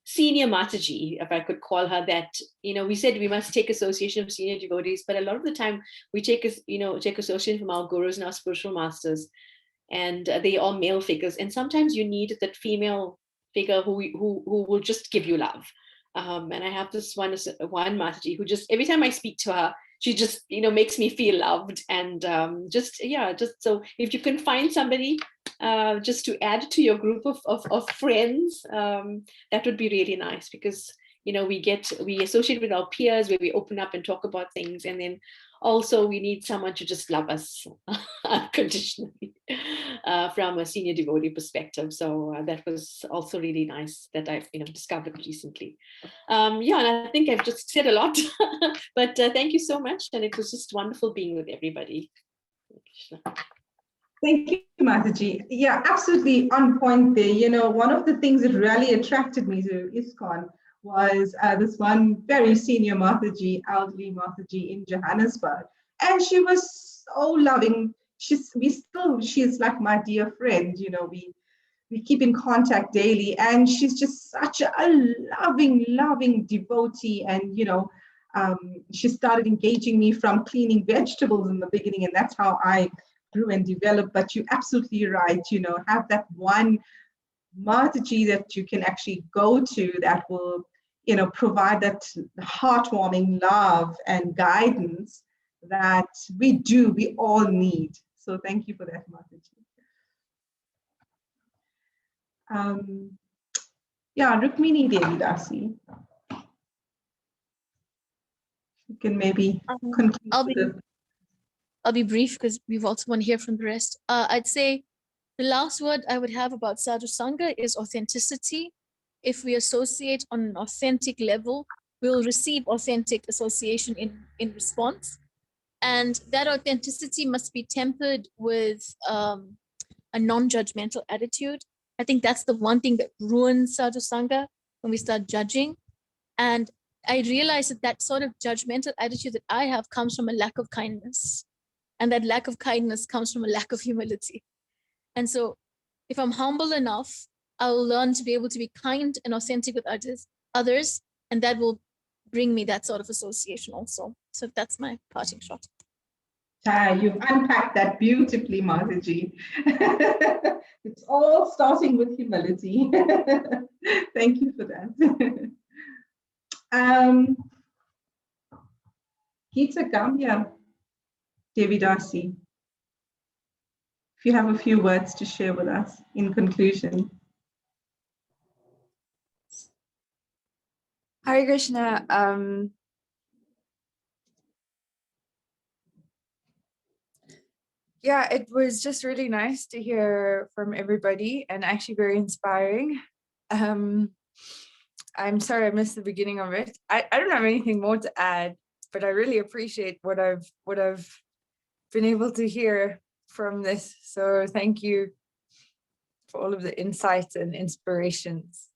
senior Mataji, if I could call her that, we said we must take association of senior devotees, but a lot of the time we take association from our gurus and our spiritual masters, and they all male figures. And sometimes you need that female figure who will just give you love. And I have this one Mataji who just, every time I speak to her, she just, makes me feel loved. And just so if you can find somebody just to add to your group of friends, that would be really nice, because we associate with our peers where we open up and talk about things, and then also we need someone to just love us unconditionally from a senior devotee perspective. So that was also really nice that I've discovered recently. And I think I've just said a lot, but thank you so much, and it was just wonderful being with everybody. Thank you, Mataji. Yeah, absolutely on point there. One of the things that really attracted me to ISKCON was this one very senior Mataji, elderly Mataji in Johannesburg. And she was so loving. She's like my dear friend. We keep in contact daily, and she's just such a loving devotee. And, she started engaging me from cleaning vegetables in the beginning, and that's how I grew and developed. But you're absolutely right, have that one Mataji that you can actually go to that will, provide that heartwarming love and guidance that we all need. So thank you for that, Mataji. Rukmini Devidasi. You can maybe conclude. I'll be brief because we've also want to hear from the rest. I'd say the last word I would have about Sadhu Sangha is authenticity. If we associate on an authentic level, we'll receive authentic association in response. And that authenticity must be tempered with a non-judgmental attitude. I think that's the one thing that ruins Sadhu Sangha, when we start judging. And I realized that sort of judgmental attitude that I have comes from a lack of kindness. And that lack of kindness comes from a lack of humility. And so if I'm humble enough, I'll learn to be able to be kind and authentic with others, and that will bring me that sort of association also. So that's my parting shot. You've unpacked that beautifully, Mataji. It's all starting with humility. Thank you for that. Gita Gamya Devidasi, if you have a few words to share with us in conclusion. Hare Krishna. Yeah, it was just really nice to hear from everybody, and actually very inspiring. I'm sorry I missed the beginning of it. I don't have anything more to add, but I really appreciate what I've been able to hear from this. So thank you for all of the insights and inspirations.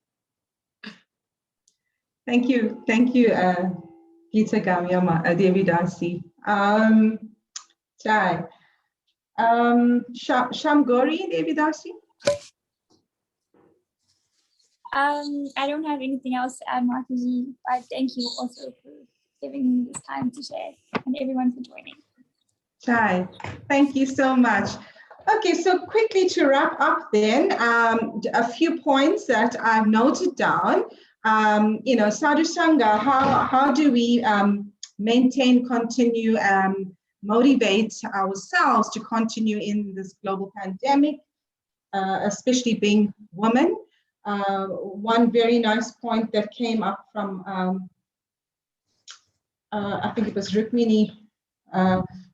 Thank you, Gita Gamya Devidasi. Jai. Shamgori Devidasi. I don't have anything else to add, Mataji. I thank you also for giving me this time to share, and everyone for joining. Chai, thank you so much. Okay, so quickly to wrap up then, a few points that I've noted down. Sadhu Sanga, how do we maintain, continue, motivate ourselves to continue in this global pandemic, especially being women? One very nice point that came up from, I think it was Rukmini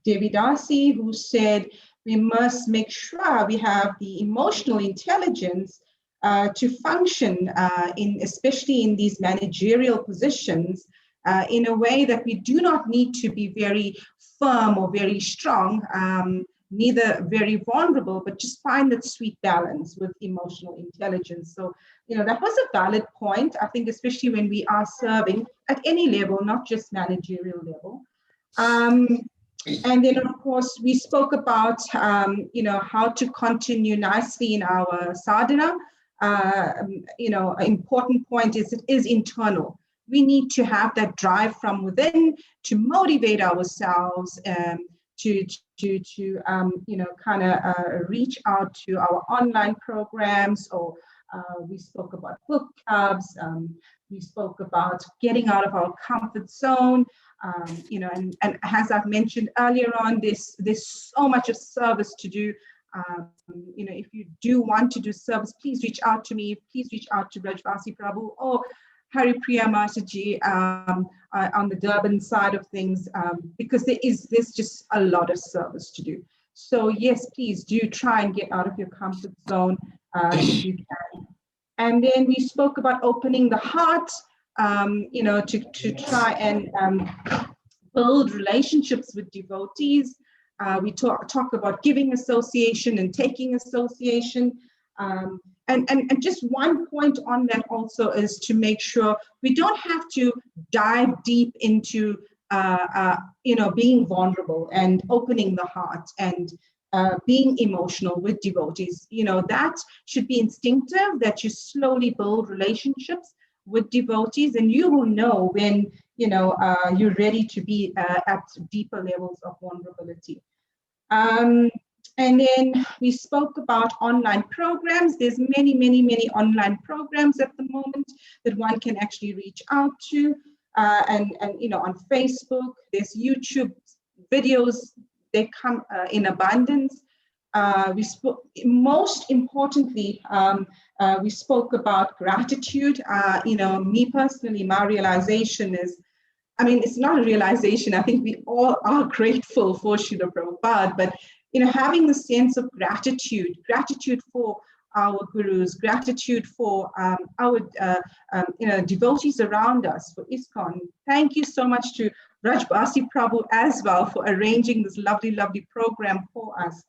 Devidasi, who said, we must make sure we have the emotional intelligence to function especially in these managerial positions in a way that we do not need to be very firm or very strong, neither very vulnerable, but just find that sweet balance with emotional intelligence. So, that was a valid point, I think, especially when we are serving at any level, not just managerial level. And then, of course, we spoke about, how to continue nicely in our sadhana. An important point is it is internal. We need to have that drive from within to motivate ourselves to reach out to our online programs, or we spoke about book clubs. We spoke about getting out of our comfort zone. And as I've mentioned earlier on, there's so much of service to do. If you do want to do service, please reach out to me. Please reach out to Vaishnavi Prabhu or Haripriya Mataji on the Durban side of things, because there's just a lot of service to do. So yes, please do try and get out of your comfort zone if you can. And then we spoke about opening the heart, to try and build relationships with devotees. We talk about giving association and taking association. And just one point on that also is to make sure we don't have to dive deep into, being vulnerable and opening the heart and being emotional with devotees. That should be instinctive, that you slowly build relationships with devotees, and you will know when, you're ready to be at deeper levels of vulnerability. And then we spoke about online programs. There's many, many, many online programs at the moment that one can actually reach out to. And on Facebook, there's YouTube videos. They come in abundance. Most importantly, we spoke about gratitude. Me personally, my realization is, it's not a realization. I think we all are grateful for Srila Prabhupada, but having the sense of gratitude for our gurus, gratitude for our devotees around us, for ISKCON. Thank you so much to Rajbasi Prabhu as well for arranging this lovely, lovely program for us.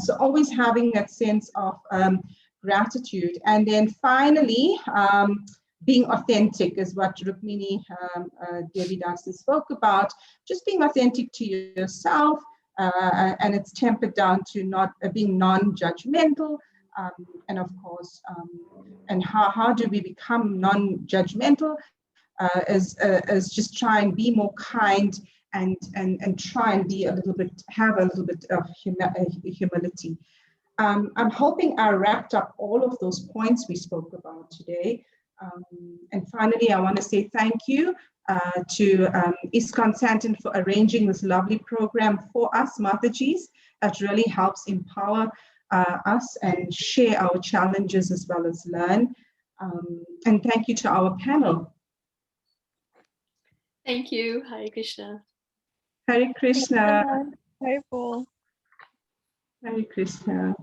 So always having that sense of gratitude. And then finally, being authentic is what Rukmini Devidasi spoke about. Just being authentic to yourself, and it's tempered down to not being non-judgmental. And of course, and how do we become non-judgmental? As just try and be more kind and try and be have a little bit of humility. I'm hoping I wrapped up all of those points we spoke about today. And finally, I want to say thank you to ISKCON Sandton for arranging this lovely program for us, Matajis. That really helps empower us and share our challenges as well as learn. And thank you to our panel. Thank you. Hare Krishna. Hare Krishna. Very cool. Hare Krishna.